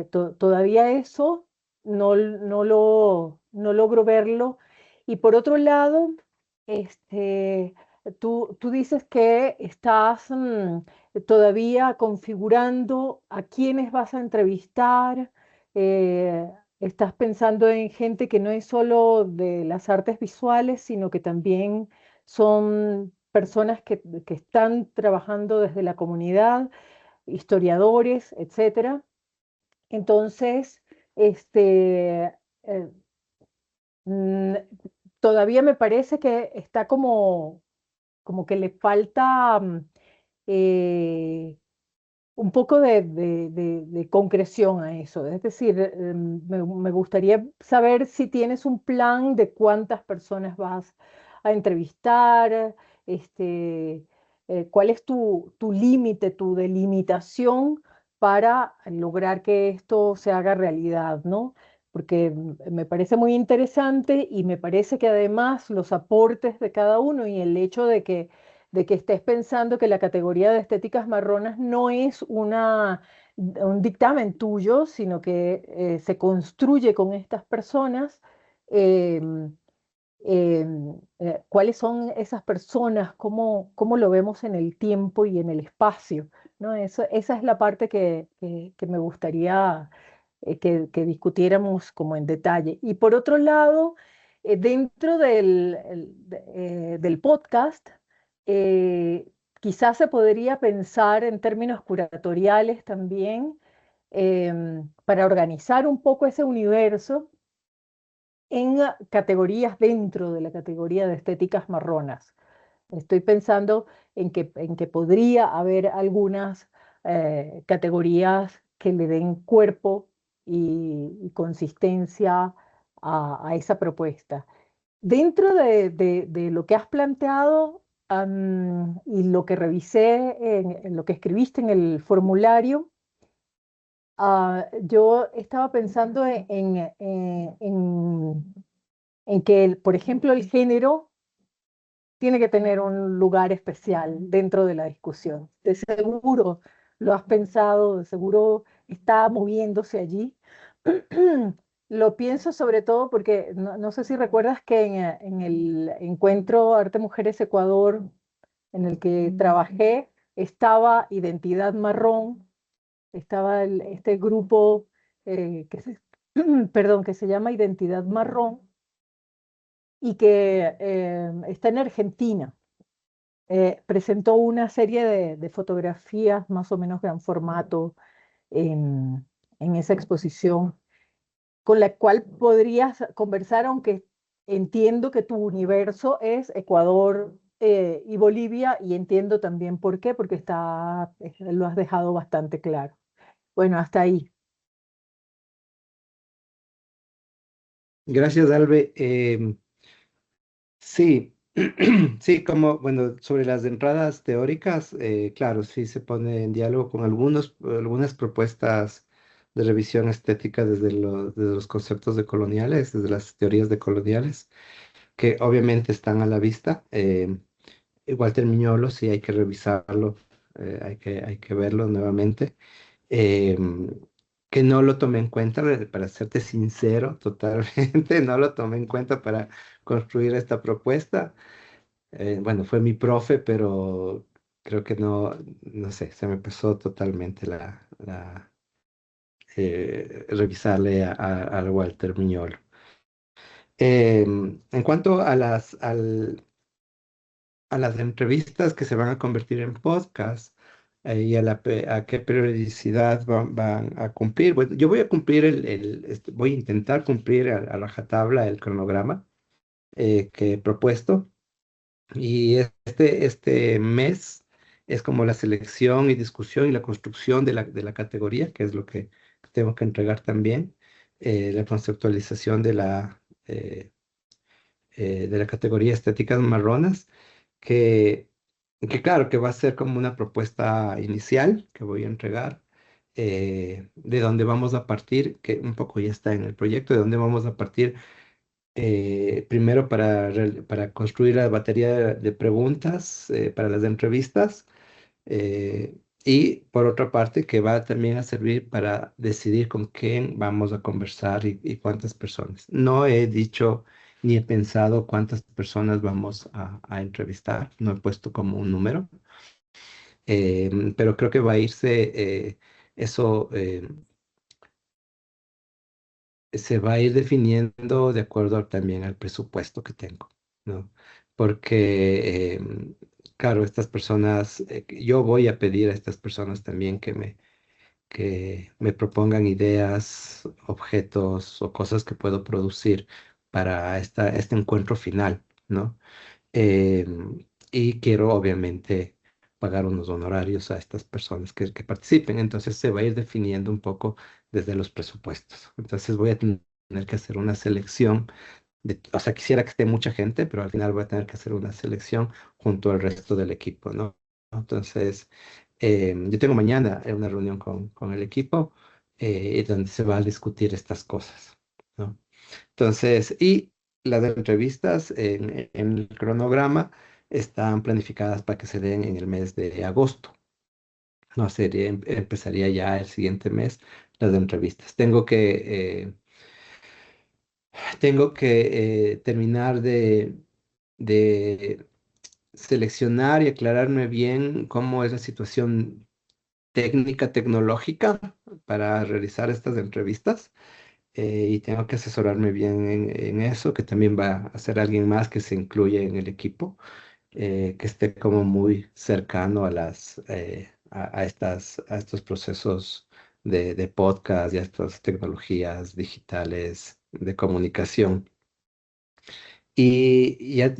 Todavía eso no logro verlo. Y por otro lado, este, tú dices que estás todavía configurando a quiénes vas a entrevistar. eh, Estás pensando en gente que no es solo de las artes visuales, sino que también son personas que están trabajando desde la comunidad, historiadores, etcétera. Entonces, este, eh, mm, todavía me parece que está como que le falta eh, un poco de concreción a eso. Es decir, me gustaría saber si tienes un plan de cuántas personas vas a entrevistar, este, cuál es tu límite, tu delimitación para lograr que esto se haga realidad, ¿no? Porque me parece muy interesante y me parece que además los aportes de cada uno y el hecho de que estés pensando que la categoría de estéticas marronas no es un dictamen tuyo, sino que se construye con estas personas. em, ¿Cuáles son esas personas? ¿Cómo lo vemos en el tiempo y en el espacio? ¿No? Esa es la parte que me gustaría que discutiéramos como en detalle. Y por otro lado, dentro del podcast, eh, quizás se podría pensar en términos curatoriales también, para organizar un poco ese universo en categorías dentro de la categoría de estéticas marronas. Estoy pensando en que podría haber algunas categorías que le den cuerpo y consistencia a esa propuesta. Dentro de lo que has planteado, y lo que revisé en lo que escribiste en el formulario, yo estaba pensando en que, por ejemplo, el género tiene que tener un lugar especial dentro de la discusión. De seguro lo has pensado, de seguro está moviéndose allí. Lo pienso sobre todo porque no sé si recuerdas que en el encuentro Arte Mujeres Ecuador en el que trabajé estaba Identidad Marrón, estaba este grupo perdón, que se llama Identidad Marrón y que está en Argentina. Presentó una serie de fotografías más o menos gran formato en esa exposición, con la cual podrías conversar, aunque entiendo que tu universo es Ecuador y Bolivia, y entiendo también por qué, porque lo has dejado bastante claro. Bueno, hasta ahí. Gracias, Albe. Sí, sí, como, bueno, sobre las entradas teóricas, claro, sí se pone en diálogo con algunas propuestas de revisión estética desde los conceptos decoloniales, desde las teorías decoloniales, que obviamente están a la vista. Walter Miñolo, sí hay que revisarlo, hay que verlo nuevamente. Em, que no lo tomé en cuenta, para serte sincero, totalmente, no lo tomé en cuenta para construir esta propuesta. Bueno, fue mi profe, pero creo que no sé, se me pasó totalmente revisarle al Walter Miñolo. En cuanto a las entrevistas que se van a convertir en podcast y a qué periodicidad van a cumplir. Bueno, yo voy a cumplir voy a intentar cumplir a rajatabla el cronograma que he propuesto. Y este mes es como la selección y discusión y la construcción de la categoría, que es lo que tengo que entregar también, la conceptualización de la categoría estéticas marronas, que, que claro, que va a ser como una propuesta inicial que voy a entregar, de dónde vamos a partir, que un poco ya está en el proyecto, de dónde vamos a partir primero para construir la batería de preguntas para las entrevistas, y por otra parte que va también a servir para decidir con quién vamos a conversar y cuántas personas. No he dicho ni he pensado cuántas personas vamos a entrevistar, no he puesto como un número, pero creo que va a irse eso. Se va a ir definiendo de acuerdo también al presupuesto que tengo, ¿no? Porque, claro, estas personas, yo voy a pedir a estas personas también que me propongan ideas, objetos o cosas que puedo producir para este encuentro final, ¿no? Y quiero obviamente pagar unos honorarios a estas personas que participen. Entonces se va a ir definiendo un poco desde los presupuestos. Entonces voy a tener que hacer una selección o sea, quisiera que esté mucha gente, pero al final voy a tener que hacer una selección junto al resto del equipo, ¿no? Entonces, yo tengo mañana una reunión con el equipo donde se va a discutir estas cosas, ¿no? Entonces, y las entrevistas en el cronograma están planificadas para que se den en el mes de agosto. No, empezaría ya el siguiente mes las entrevistas. Tengo que terminar de seleccionar y aclararme bien cómo es la situación técnica, tecnológica para realizar estas entrevistas. Y tengo que asesorarme bien en eso, que también va a ser alguien más que se incluye en el equipo, que esté como muy cercano a estos procesos de podcast y a estas tecnologías digitales de comunicación. Y ya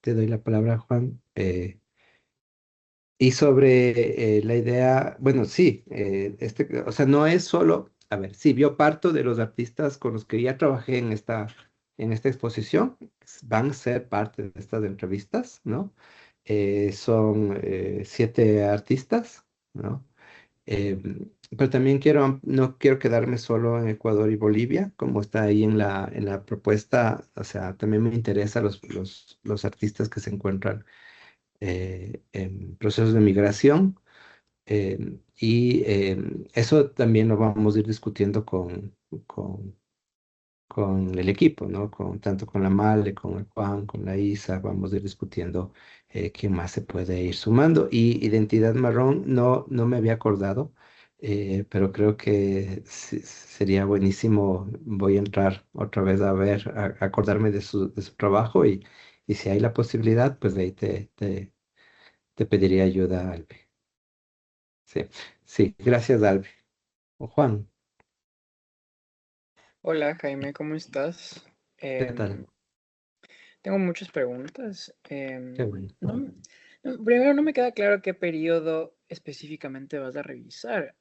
te doy la palabra, Juan. Y sobre la idea, bueno, sí, o sea, no es solo, a ver, sí, yo parto de los artistas con los que ya trabajé en esta exposición, van a ser parte de estas entrevistas, ¿no? Son 7 artistas, ¿no? Pero también no quiero quedarme solo en Ecuador y Bolivia, como está ahí en la propuesta, o sea, también me interesan los artistas que se encuentran en procesos de migración, y eso también lo vamos a ir discutiendo con, con el equipo, ¿no? Tanto con la Male, con el Juan, con la Isa, vamos a ir discutiendo quién más se puede ir sumando. Y Identidad Marrón no me había acordado, pero creo que sería buenísimo. Voy a entrar otra vez a ver, a acordarme de su trabajo y si hay la posibilidad, pues de ahí te pediría ayuda, Albe. Sí, sí, gracias, Albe. O Juan, Hola Jaime, ¿cómo estás? ¿qué tal? Tengo muchas preguntas. Qué bueno. Primero, no me queda claro qué periodo específicamente vas a revisar.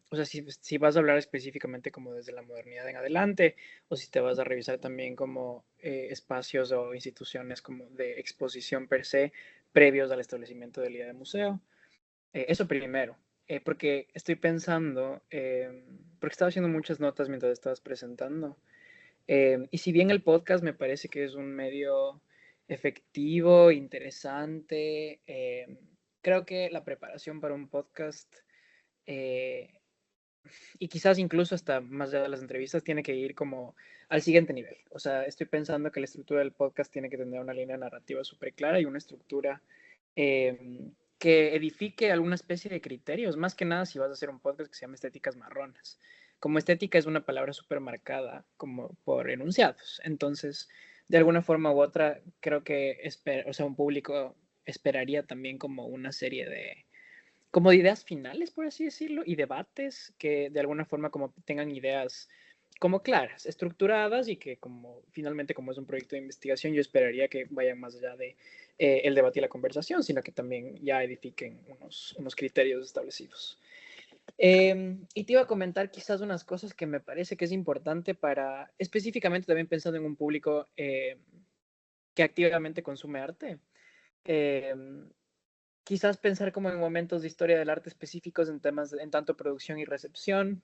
O sea, si vas a hablar específicamente como desde la modernidad en adelante, o si te vas a revisar también como espacios o instituciones como de exposición per se previos al establecimiento del día de museo. Eso primero, porque estoy pensando, porque estaba haciendo muchas notas mientras estabas presentando. Y si bien el podcast me parece que es un medio efectivo, interesante, creo que la preparación para un podcast, eh, y quizás incluso hasta más allá de las entrevistas, tiene que ir como al siguiente nivel. O sea, estoy pensando que la estructura del podcast tiene que tener una línea narrativa súper clara y una estructura que edifique alguna especie de criterios, más que nada si vas a hacer un podcast que se llama Estéticas Marronas. Como estética es una palabra súper marcada como por enunciados. Entonces, de alguna forma u otra, creo que o sea, un público esperaría también como una serie de como de ideas finales, por así decirlo, y debates que de alguna forma como tengan ideas como claras, estructuradas y que como finalmente como es un proyecto de investigación, yo esperaría que vayan más allá de el debate y la conversación, sino que también ya edifiquen unos criterios establecidos. Y te iba a comentar quizás unas cosas que me parece que es importante para, específicamente también pensando en un público que activamente consume arte. Eh, Quizás pensar como en momentos de historia del arte específicos en temas, en tanto producción y recepción.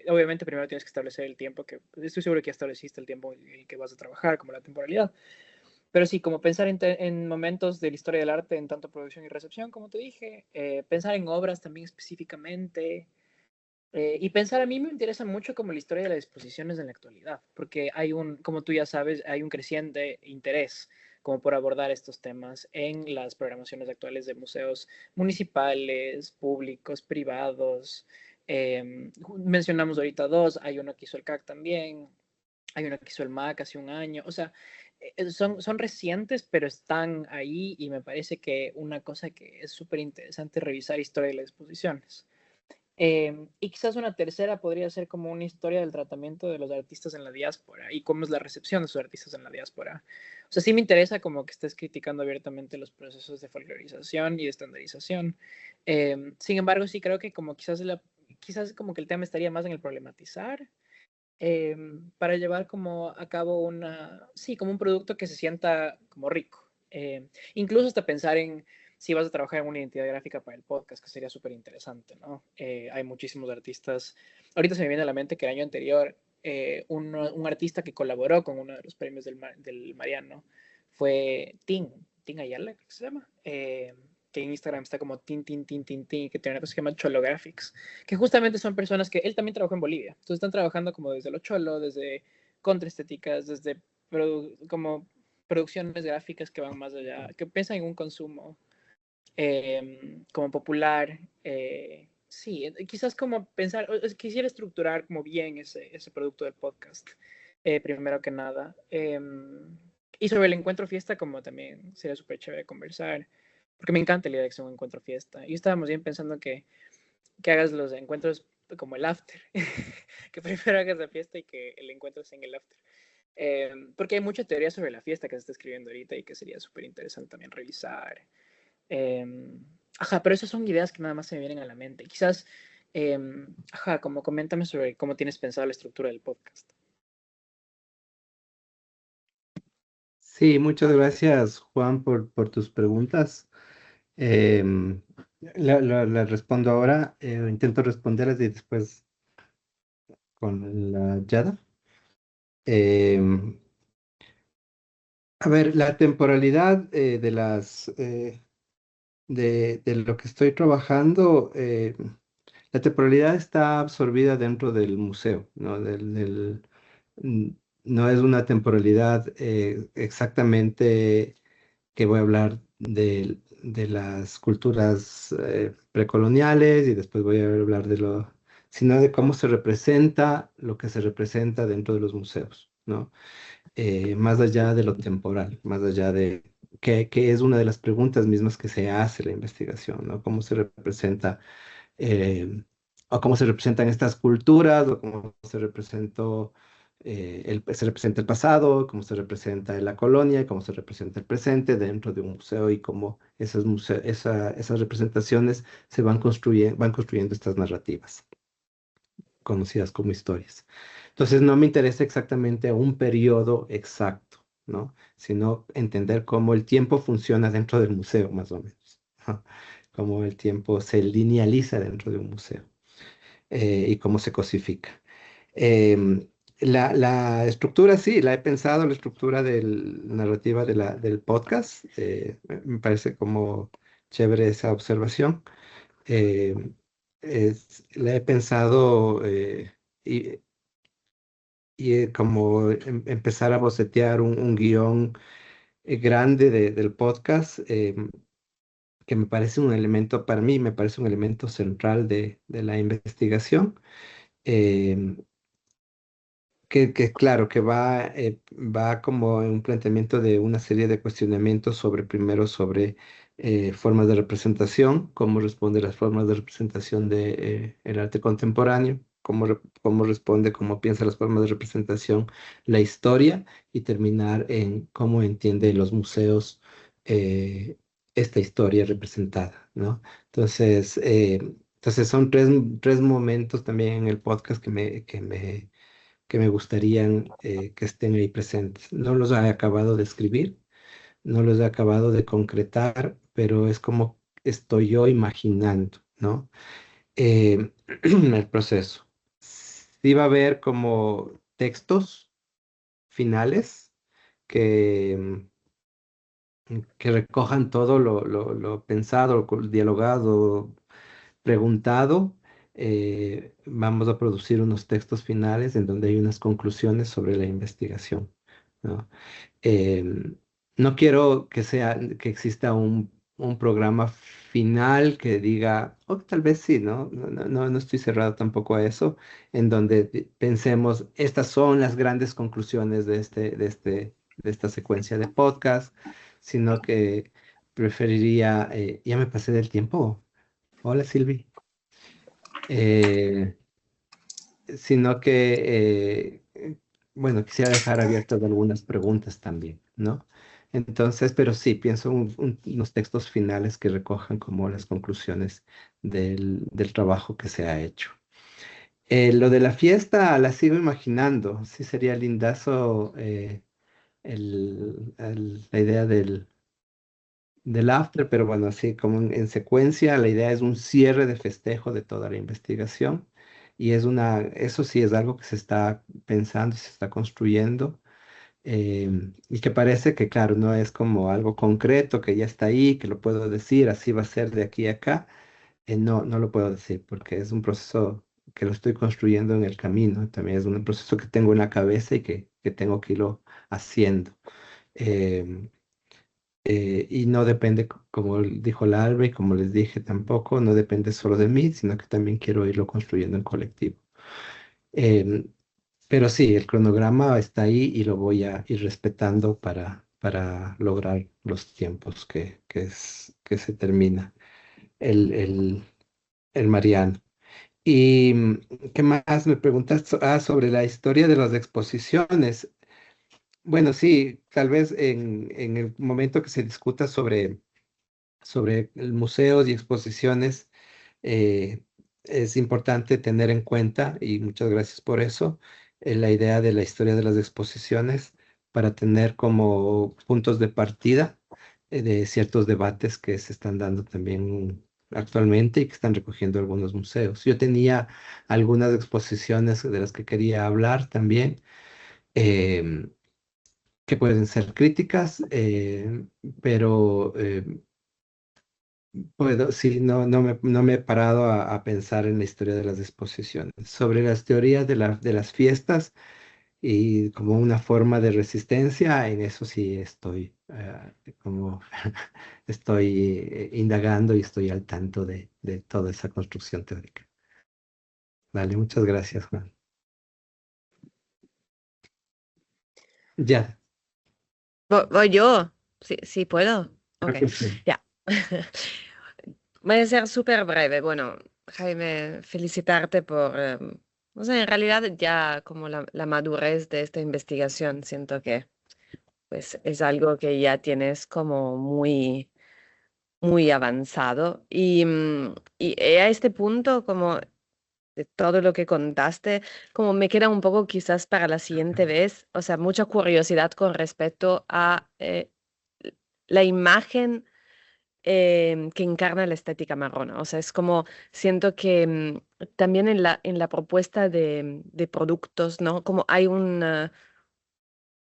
Obviamente primero tienes que establecer el tiempo, que estoy seguro que ya estableciste el tiempo en el que vas a trabajar, como la temporalidad. Pero sí, como pensar en momentos de la historia del arte en tanto producción y recepción, como te dije. Pensar en obras también específicamente. Y pensar, a mí me interesa mucho como la historia de las exposiciones en la actualidad, porque hay como tú ya sabes, hay un creciente interés como por abordar estos temas en las programaciones actuales de museos municipales, públicos, privados. Mencionamos ahorita dos, hay uno que hizo el CAC también, hay uno que hizo el MAC hace un año, o sea, son recientes, pero están ahí y me parece que una cosa que es súper interesante es revisar historia de las exposiciones. Y quizás una tercera podría ser como una historia del tratamiento de los artistas en la diáspora y cómo es la recepción de sus artistas en la diáspora. O sea, sí me interesa como que estés criticando abiertamente los procesos de folclorización y de estandarización. Sin embargo, sí creo que como quizás como que el tema estaría más en el problematizar para llevar como a cabo sí, como un producto que se sienta como rico. Incluso hasta pensar en si vas a trabajar en una identidad gráfica para el podcast, que sería súper interesante, ¿no? Hay muchísimos artistas. Ahorita se me viene a la mente que el año anterior un artista que colaboró con uno de los premios del Mariano fue Tin Ayala, creo que se llama. Que en Instagram está como Tin, que tiene una cosa que se llama Cholographics, que justamente son personas que él también trabajó en Bolivia. Entonces están trabajando como desde lo cholo, desde contraestéticas, desde como producciones gráficas que van más allá, que piensan en un consumo como popular. Sí, quizás como pensar, quisiera estructurar como bien ese producto del podcast, primero que nada. Y sobre el encuentro fiesta, como también sería súper chévere conversar, porque me encanta la idea de que sea un encuentro fiesta. Y estábamos bien pensando que hagas los encuentros como el after, que primero hagas la fiesta y que el encuentro sea en el after. Porque hay mucha teoría sobre la fiesta que se está escribiendo ahorita y que sería súper interesante también revisar. Ajá, pero esas son ideas que nada más se me vienen a la mente. Quizás, ajá, como coméntame sobre cómo tienes pensado la estructura del podcast. Sí, muchas gracias, Juan, por tus preguntas. Em, la respondo ahora, intento responderlas y después con la Yada. Em, a ver, la temporalidad de lo que estoy trabajando, la temporalidad está absorbida dentro del museo, ¿no? Mm, no es una temporalidad exactamente que voy a hablar de las culturas precoloniales y después voy a hablar sino de cómo se representa lo que se representa dentro de los museos, ¿no? Más allá de lo temporal, más allá de que es una de las preguntas mismas que se hace la investigación, ¿no? Cómo se representa eh, o cómo se representan estas culturas, o cómo se representó se representa el pasado, cómo se representa la colonia, cómo se representa el presente dentro de un museo y cómo esas representaciones van construyendo estas narrativas, conocidas como historias. Entonces, no me interesa exactamente un periodo exacto, ¿no? Sino entender cómo el tiempo funciona dentro del museo, más o menos. ¿No? Cómo el tiempo se linealiza dentro de un museo y cómo se cosifica. Em, la estructura, sí, la he pensado, la estructura narrativa del podcast. Me parece como chévere esa observación. Em, la he pensado y, como empezar a bocetear un guión grande del podcast, que me parece un elemento, para mí, me parece un elemento central de la investigación. em, claro, que va como en un planteamiento de una serie de cuestionamientos primero sobre formas de representación, cómo responde las formas de representación el arte contemporáneo, cómo responde, cómo piensa las formas de representación la historia, y terminar en cómo entiende los museos eh, esta historia representada, ¿no? Entonces son tres momentos también en el podcast que me gustarían que estén ahí presentes. No los he acabado de escribir, no los he acabado de concretar, pero es como estoy yo imaginando, ¿no? El proceso. Sí va a haber como textos finales que, que recojan todo lo pensado, dialogado, preguntado. Vamos a producir unos textos finales en donde hay unas conclusiones sobre la investigación, ¿no? Em, no quiero que exista un programa final que diga, o tal vez sí, ¿no? No estoy cerrado tampoco a eso, en donde pensemos, estas son las grandes conclusiones de esta secuencia de podcast, sino que preferiría, ya me pasé del tiempo. Hola, Silvi. Eh, Sino que, bueno, quisiera dejar abiertas algunas preguntas también, ¿no? Entonces, pero sí, pienso unos textos finales que recojan como las conclusiones del trabajo que se ha hecho. Lo de la fiesta la sigo imaginando, sí sería lindazo la idea del after, pero bueno, así como en secuencia, la idea es un cierre de festejo de toda la investigación, y eso sí es algo que se está pensando y se está construyendo, y que parece que, claro, no es como algo concreto que ya está ahí, que lo puedo decir, así va a ser de aquí a acá. No lo puedo decir porque es un proceso que lo estoy construyendo en el camino, también es un proceso que tengo en la cabeza y que tengo que irlo haciendo. Em, y no depende, como dijo Larva y como les dije tampoco, no depende solo de mí, sino que también quiero irlo construyendo en colectivo. Em, pero sí, el cronograma está ahí y lo voy a ir respetando para lograr los tiempos que se termina el, el Mariano. ¿Y qué más me preguntas? Sobre la historia de las exposiciones. Bueno, sí, tal vez en el momento que se discuta sobre museos y exposiciones, eh, es importante tener en cuenta, y muchas gracias por eso, la idea de la historia de las exposiciones para tener como puntos de partida de ciertos debates que se están dando también actualmente y que están recogiendo algunos museos. Yo tenía algunas exposiciones de las que quería hablar también. em, que pueden ser críticas, pero Puedo, sí, no me he parado a pensar en la historia de las exposiciones. Sobre las teorías de las fiestas y como una forma de resistencia, en eso sí estoy como estoy indagando y estoy al tanto de toda esa construcción teórica. Vale, muchas gracias, Juan. Ya, Voy yo, sí puedo. Ok, creo que sí. ya. Voy a ser súper breve. Bueno, Jaime, felicitarte por, no sé, en realidad ya como la madurez de esta investigación, siento que pues es algo que ya tienes como muy avanzado. Y a este punto, como de todo lo que contaste, como me queda un poco quizás para la siguiente vez, o sea, mucha curiosidad con respecto a la imagen que encarna la estética marrona. O sea, es como siento que también en la propuesta de productos, ¿no? Como hay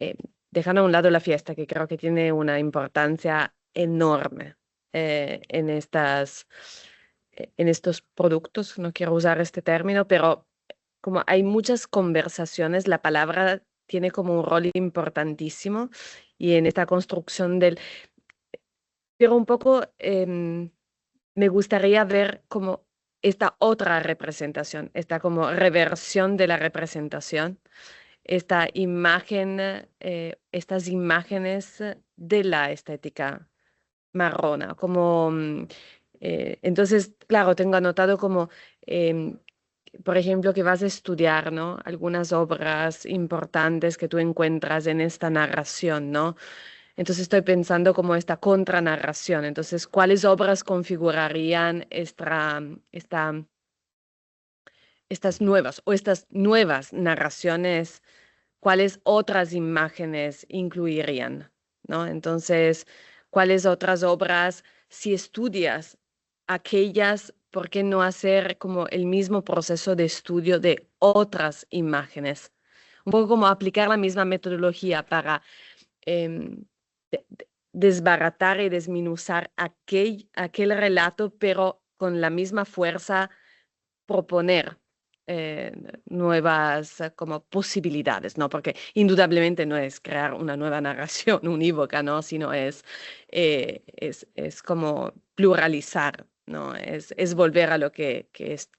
eh, dejando a un lado la fiesta, que creo que tiene una importancia enorme en en estos productos, no quiero usar este término, pero como hay muchas conversaciones, la palabra tiene como un rol importantísimo y en esta construcción pero un poco me gustaría ver como esta otra representación, esta como reversión de la representación, esta imagen, estas imágenes de la estética marrona, como, entonces, claro, tengo anotado como, em, por ejemplo, que vas a estudiar, ¿no? Algunas obras importantes que tú encuentras en esta narración, ¿no? Entonces estoy pensando como esta contranarración. Entonces, ¿cuáles obras configurarían estas nuevas narraciones? ¿Cuáles otras imágenes incluirían? ¿No? Entonces, ¿cuáles otras obras, si estudias aquellas, por qué no hacer como el mismo proceso de estudio de otras imágenes? Un poco como aplicar la misma metodología para em, desbaratar y desminuzar aquel relato, pero con la misma fuerza proponer eh, nuevas como posibilidades, ¿no? Porque indudablemente no es crear una nueva narración unívoca, ¿no? Sino es como pluralizar, ¿no? Es volver a lo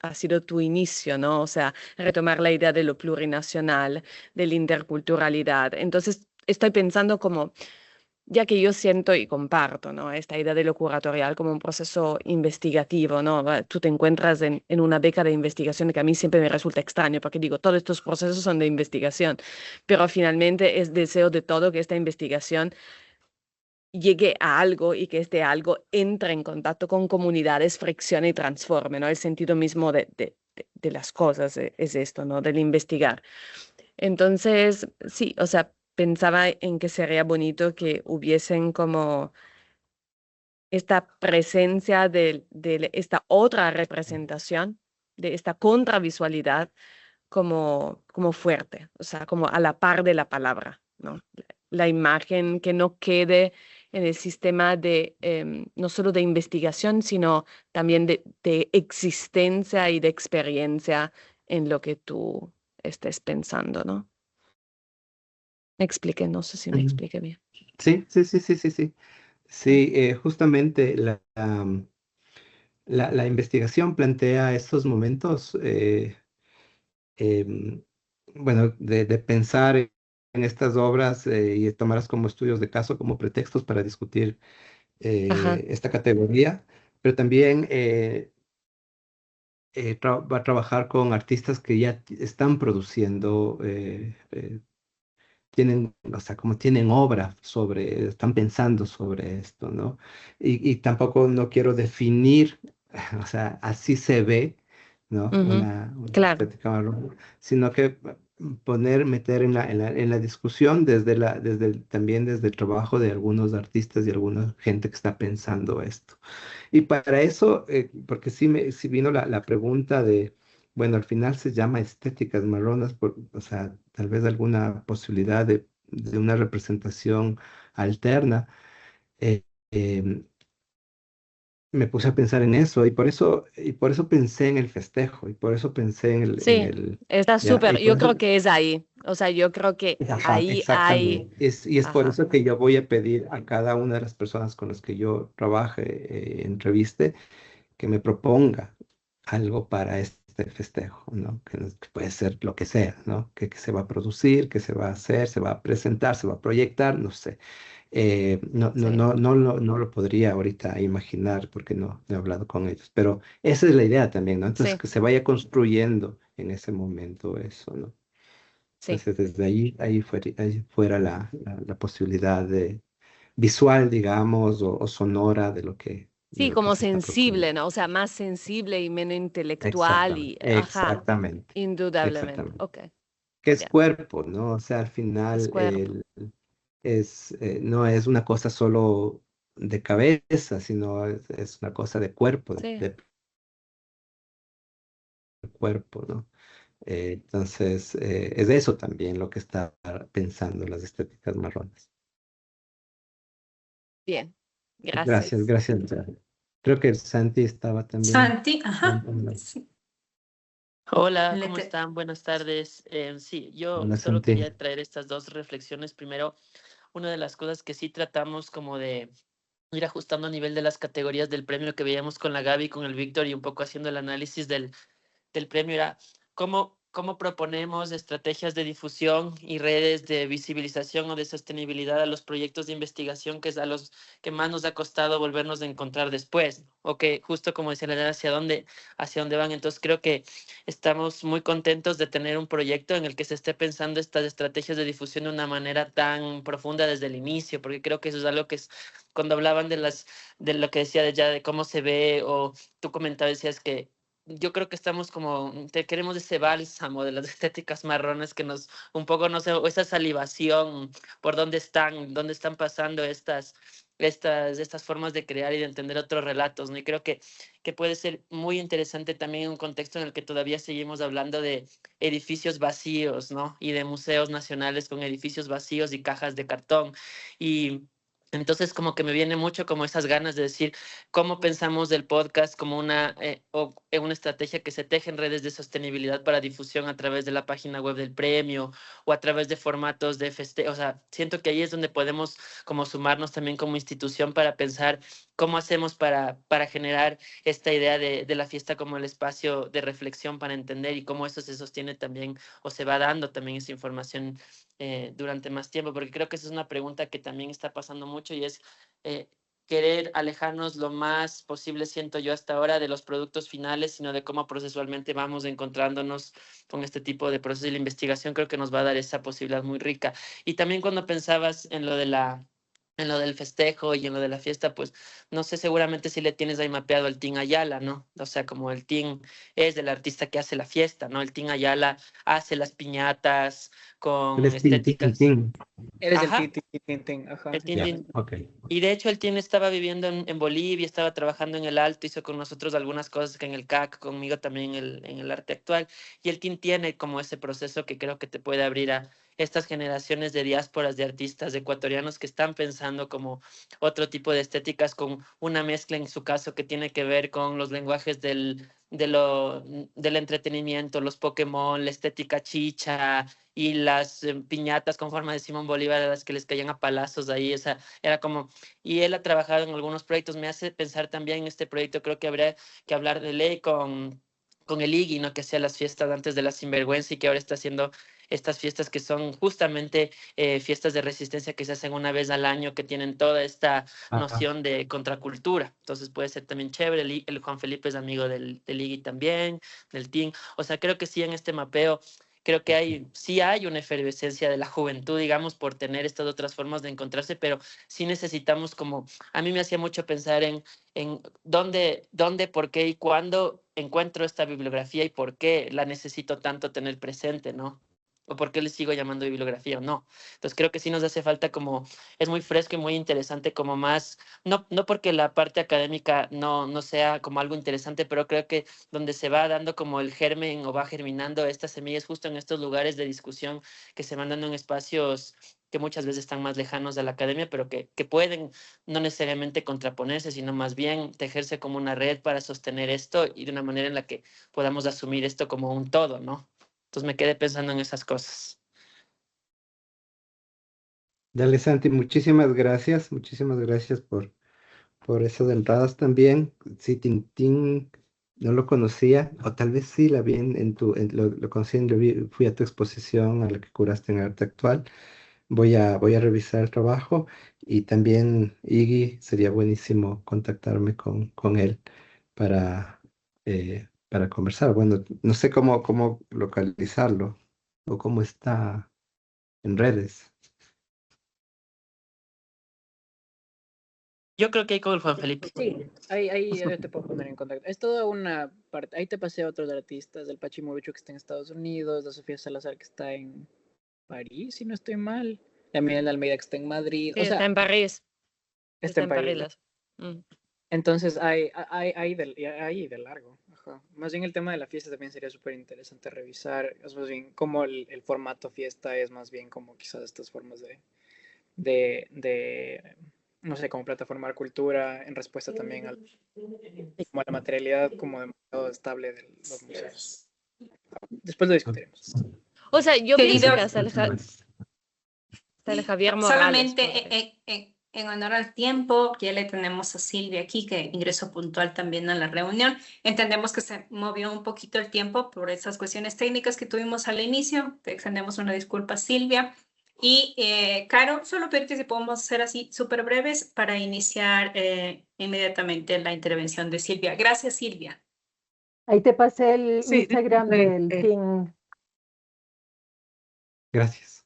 ha sido tu inicio, ¿no? O sea, retomar la idea de lo plurinacional, de la interculturalidad. Entonces, estoy pensando como ya que yo siento y comparto, ¿no? Esta idea de lo curatorial como un proceso investigativo, ¿no? Tú te encuentras en una beca de investigación que a mí siempre me resulta extraño, porque digo, todos estos procesos son de investigación, pero finalmente es deseo de todo que esta investigación llegue a algo y que este algo entre en contacto con comunidades, friccione y transforme, ¿no? El sentido mismo de las cosas es esto, ¿no? Del investigar. Entonces, sí, o sea, pensaba en que sería bonito que hubiesen como esta presencia de esta otra representación, de esta contravisualidad como fuerte, o sea, como a la par de la palabra, ¿no? La imagen que no quede en el sistema no solo de investigación, sino también de existencia y de experiencia en lo que tú estés pensando, ¿no? Me expliqué, no sé si me Ujú. expliqué bien. Sí, sí, sí, sí, sí, sí. Sí, justamente la investigación plantea estos momentos, em, bueno, de pensar en estas obras y tomarlas como estudios de caso, como pretextos para discutir Ajá, esta categoría, pero también va a trabajar con artistas que ya están produciendo, tienen, o sea, como tienen obra sobre, están pensando sobre esto, ¿no? Y tampoco no quiero definir, o sea, así se ve, ¿no? ujú, Una claro. estética marrón, sino que meter en en la discusión también desde el trabajo de algunos artistas y alguna gente que está pensando esto. Y para eso, porque sí vino la pregunta de, bueno, al final se llama estéticas marronas, o sea, tal vez alguna posibilidad de una representación alterna. Eh, em, me puse a pensar en eso y por eso pensé en el festejo y por eso pensé Sí, está ya, y súper. por Yo eso, creo que es ahí. O sea, yo creo que ajá, ahí hay, exactamente. Y es por ajá, eso que yo voy a pedir a cada una de las personas con las que yo trabaje, entreviste, que me proponga algo para este festejo, ¿no? Que puede ser lo que sea, ¿no? Que se va a producir, que se va a hacer, se va a presentar, se va a proyectar, no sé. sí, No lo podría ahorita imaginar porque no he hablado con ellos, pero esa es la idea también, ¿no? Entonces sí, que se vaya construyendo en ese momento eso, ¿no? sí. Entonces desde ahí fuera la posibilidad de visual, digamos, o sonora de Sí, lo que como se está sensible, proponiendo. ¿no? O sea, más sensible y menos intelectual Exactamente, y, ajá, exactamente, indudablemente. exactamente. Ok, Que es ya. cuerpo, ¿no? O sea, al Es final cuerpo. no es una cosa solo de cabeza, sino es una cosa de cuerpo, Sí. de cuerpo, ¿no? Entonces, es eso también lo que está pensando las estéticas marrones. Bien, Gracias, gracias. gracias. Ya. Creo que Santi estaba también. Santi, ajá. Sí, Hola, le ¿cómo te- están? Buenas tardes. Sí, yo Hola, solo Santi. quería traer estas dos reflexiones. Primero, una de las cosas que sí tratamos como de ir ajustando a nivel de las categorías del premio que veíamos con la Gaby, con el Víctor y un poco haciendo el análisis del premio era cómo proponemos estrategias de difusión y redes de visibilización o de sostenibilidad a los proyectos de investigación, que es a los que más nos ha costado volvernos a encontrar después, ¿no? O que justo como decía la hacia dónde van. Entonces creo que estamos muy contentos de tener un proyecto en el que se esté pensando estas estrategias de difusión de una manera tan profunda desde el inicio, porque creo que eso es algo que es, cuando hablaban de lo que decía de ya de cómo se ve, o tú comentabas, decías que yo creo que estamos como, queremos ese bálsamo de las estéticas marrones que nos, un poco, no sé, o esa salivación por dónde están pasando estas formas de crear y de entender otros relatos, ¿no? Y creo que puede ser muy interesante también en un contexto en el que todavía seguimos hablando de edificios vacíos, ¿no? Y de museos nacionales con edificios vacíos y cajas de cartón. Y entonces como que me viene mucho como esas ganas de decir, cómo pensamos del podcast como una estrategia que se teje en redes de sostenibilidad para difusión a través de la página web del premio o a través de formatos de festejo. O sea, siento que ahí es donde podemos como sumarnos también como institución para pensar cómo hacemos para generar esta idea de la fiesta como el espacio de reflexión para entender y cómo eso se sostiene también o se va dando también esa información durante más tiempo, porque creo que esa es una pregunta que también está pasando mucho y es eh, querer alejarnos lo más posible, siento yo hasta ahora, de los productos finales, sino de cómo procesualmente vamos encontrándonos con este tipo de procesos, y la investigación creo que nos va a dar esa posibilidad muy rica. Y también cuando pensabas en en lo del festejo y en lo de la fiesta, pues no sé seguramente si le tienes ahí mapeado el Team Ayala, ¿no? O sea, como el Team es del artista que hace la fiesta, ¿no? El Team Ayala hace las piñatas Él con es Tin, Tin, estéticas. Tin. Eres el Ajá, tin, tin, tin, tin, tin, ajá, el sí, Ya, sí. Team. ok. Y de hecho el Tien estaba viviendo en Bolivia, estaba trabajando en el Alto, hizo con nosotros algunas cosas que en el CAC, conmigo también en el arte actual. Y el Tien tiene como ese proceso que creo que te puede abrir a estas generaciones de diásporas de artistas ecuatorianos que están pensando como otro tipo de estéticas con una mezcla en su caso que tiene que ver con los lenguajes del entretenimiento, los Pokémon, la estética chicha y las piñatas con forma de Simón Bolívar a las que les caían a palazos ahí. Esa era como y él ha trabajado en algunos proyectos. Me hace pensar también en este proyecto, creo que habría que hablar de ley con el Iggy, ¿no? Que hacía las fiestas antes de la Sinvergüenza y que ahora está haciendo estas fiestas que son justamente fiestas de resistencia que se hacen una vez al año, que tienen toda esta Ajá. noción de contracultura. Entonces puede ser también chévere. El Juan Felipe es amigo del Iggy también, del team. O sea, creo que sí en este mapeo creo que sí hay una efervescencia de la juventud, digamos, por tener estas otras formas de encontrarse, pero sí necesitamos como, a mí me hacía mucho pensar en dónde, por qué y cuándo encuentro esta bibliografía y por qué la necesito tanto tener presente, ¿no? ¿O por qué le sigo llamando bibliografía o no? Entonces creo que sí nos hace falta como, es muy fresco y muy interesante como más, no porque la parte académica no sea como algo interesante, pero creo que donde se va dando como el germen o va germinando estas semillas justo en estos lugares de discusión que se van dando en espacios que muchas veces están más lejanos de la academia, pero que pueden no necesariamente contraponerse, sino más bien tejerse como una red para sostener esto y de una manera en la que podamos asumir esto como un todo, ¿no? Entonces me quedé pensando en esas cosas. Dale, Santi, muchísimas gracias por esas entradas también. Sí, Tintín no lo conocía, o tal vez sí la vi lo conocí, fui a tu exposición a la que curaste en Arte Actual. Voy a revisar el trabajo y también Iggy, sería buenísimo contactarme con él para conversar. Bueno, no sé cómo localizarlo o cómo está en redes. Yo creo que hay con el Juan Felipe. Sí, ahí te puedo poner en contacto. Es toda una parte. Ahí te pasé a otros artistas, del Pachimurucho que está en Estados Unidos, la Sofía Salazar que está en París, si no estoy mal, la Miguel Almeida que está en Madrid, Sí, o está sea, en París. está en París. Las- Mm. Entonces hay de largo. Ajá. Más bien el tema de la fiesta también sería súper interesante revisar. Es más bien como el formato fiesta es más bien como quizás estas formas de no sé, como plataformar cultura en respuesta también como a la materialidad como demasiado estable de los museos. Después lo discutiremos. O sea, yo pienso Querido, que hasta el Javier Morales solamente podría. en honor al tiempo, ya le tenemos a Silvia aquí, que ingresó puntual también a la reunión. Entendemos que se movió un poquito el tiempo por esas cuestiones técnicas que tuvimos al inicio. Te extendemos una disculpa, Silvia. Y, Caro, solo pedirte si podemos ser así súper breves para iniciar inmediatamente la intervención de Silvia. Gracias, Silvia. Ahí te pasé el Sí, Instagram disculpe, del team. Gracias.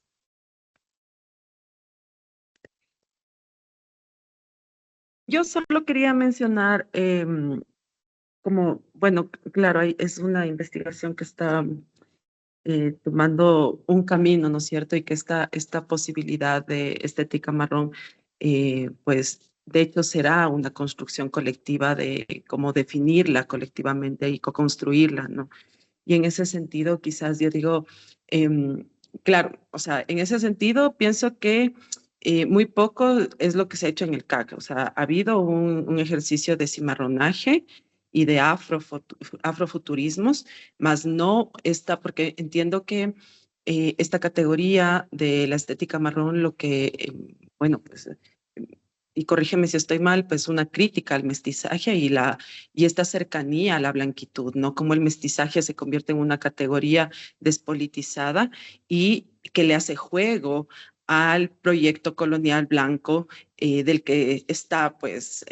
yo solo quería mencionar, como, bueno, claro, es una investigación que está tomando un camino, ¿no es cierto? Y que esta posibilidad de estética marrón, pues, de hecho, será una construcción colectiva de cómo definirla colectivamente y co-construirla, ¿no? Y en ese sentido, quizás yo digo, claro, o sea, en ese sentido pienso que muy poco es lo que se ha hecho en el CAC. O sea, ha habido un ejercicio de cimarronaje y de afrofuturismos, más no está, porque entiendo que esta categoría de la estética marrón, lo que, bueno, pues y corrígeme si estoy mal, pues una crítica al mestizaje y esta cercanía a la blanquitud, ¿no? Como el mestizaje se convierte en una categoría despolitizada y que le hace juego al proyecto colonial blanco del que está, pues,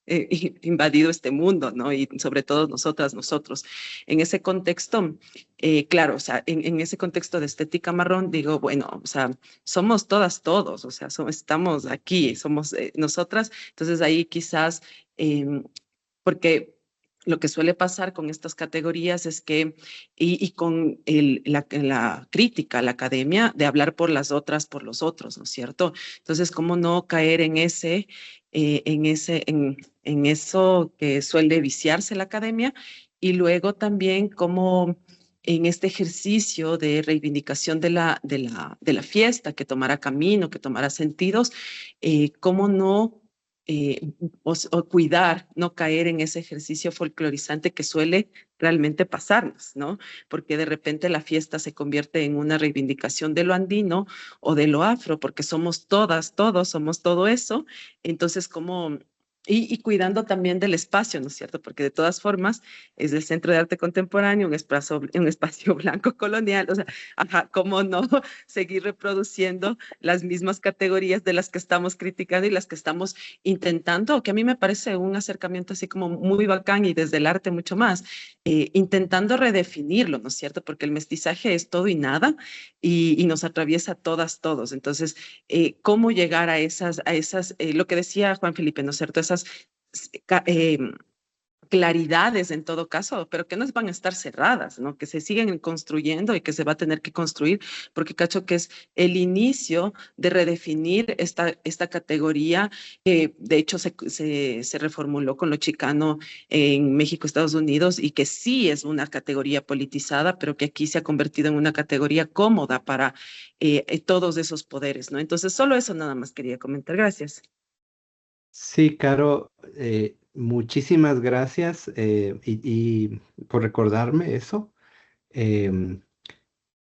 invadido este mundo, ¿no? Y sobre todo nosotros. En ese contexto, claro, o sea, en ese contexto de estética marrón, digo, bueno, o sea, somos todos, o sea, estamos aquí, somos nosotras, entonces ahí quizás, porque lo que suele pasar con estas categorías es que, y con la crítica a la academia, de hablar por las otras, por los otros, ¿no es cierto? Entonces, ¿cómo no caer en eso que suele viciarse la academia? Y luego también cómo en este ejercicio de reivindicación de la fiesta, que tomará camino, que tomará sentidos, cómo no o cuidar, no caer en ese ejercicio folclorizante que suele realmente pasarnos, ¿no? Porque de repente la fiesta se convierte en una reivindicación de lo andino o de lo afro, porque somos todos somos todo eso. Entonces, como y cuidando también del espacio, ¿no es cierto? Porque de todas formas es el Centro de Arte Contemporáneo, un espacio blanco colonial, o sea, ajá, ¿cómo no seguir reproduciendo las mismas categorías de las que estamos criticando y las que estamos intentando, que a mí me parece un acercamiento así como muy bacán y desde el arte mucho más, intentando redefinirlo, ¿no es cierto? Porque el mestizaje es todo y nada y nos atraviesa todos. Entonces, ¿cómo llegar a esas lo que decía Juan Felipe, ¿no es cierto? Esas claridades en todo caso, pero que no van a estar cerradas, ¿no? Que se siguen construyendo y que se va a tener que construir, porque cacho que es el inicio de redefinir esta categoría que de hecho se reformuló con lo chicano en México, Estados Unidos, y que sí es una categoría politizada, pero que aquí se ha convertido en una categoría cómoda para todos esos poderes, ¿no? Entonces, solo eso nada más quería comentar. Gracias. Sí, Caro, muchísimas gracias y por recordarme eso. Em,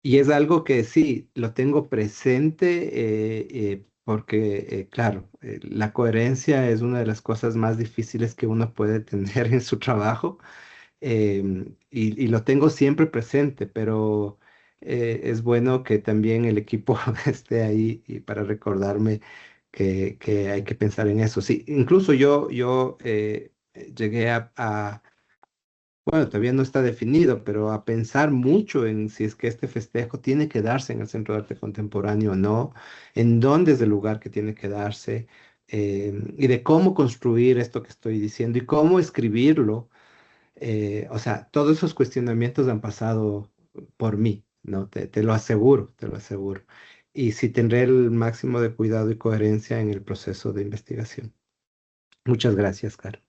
y es algo que sí, lo tengo presente porque, claro, la coherencia es una de las cosas más difíciles que uno puede tener en su trabajo y lo tengo siempre presente, pero es bueno que también el equipo esté ahí y para recordarme que hay que pensar en eso. Sí, incluso yo llegué bueno, todavía no está definido, pero a pensar mucho en si es que este festejo tiene que darse en el Centro de Arte Contemporáneo o no, en dónde es el lugar que tiene que darse, y de cómo construir esto que estoy diciendo y cómo escribirlo. O sea, todos esos cuestionamientos han pasado por mí, ¿no? Te lo aseguro, te lo aseguro. Y sí tendré el máximo de cuidado y coherencia en el proceso de investigación. Muchas gracias, Caro.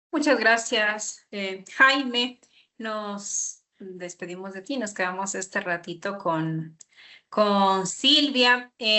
Muchas gracias, Jaime. Nos despedimos de ti, nos quedamos este ratito con Silvia.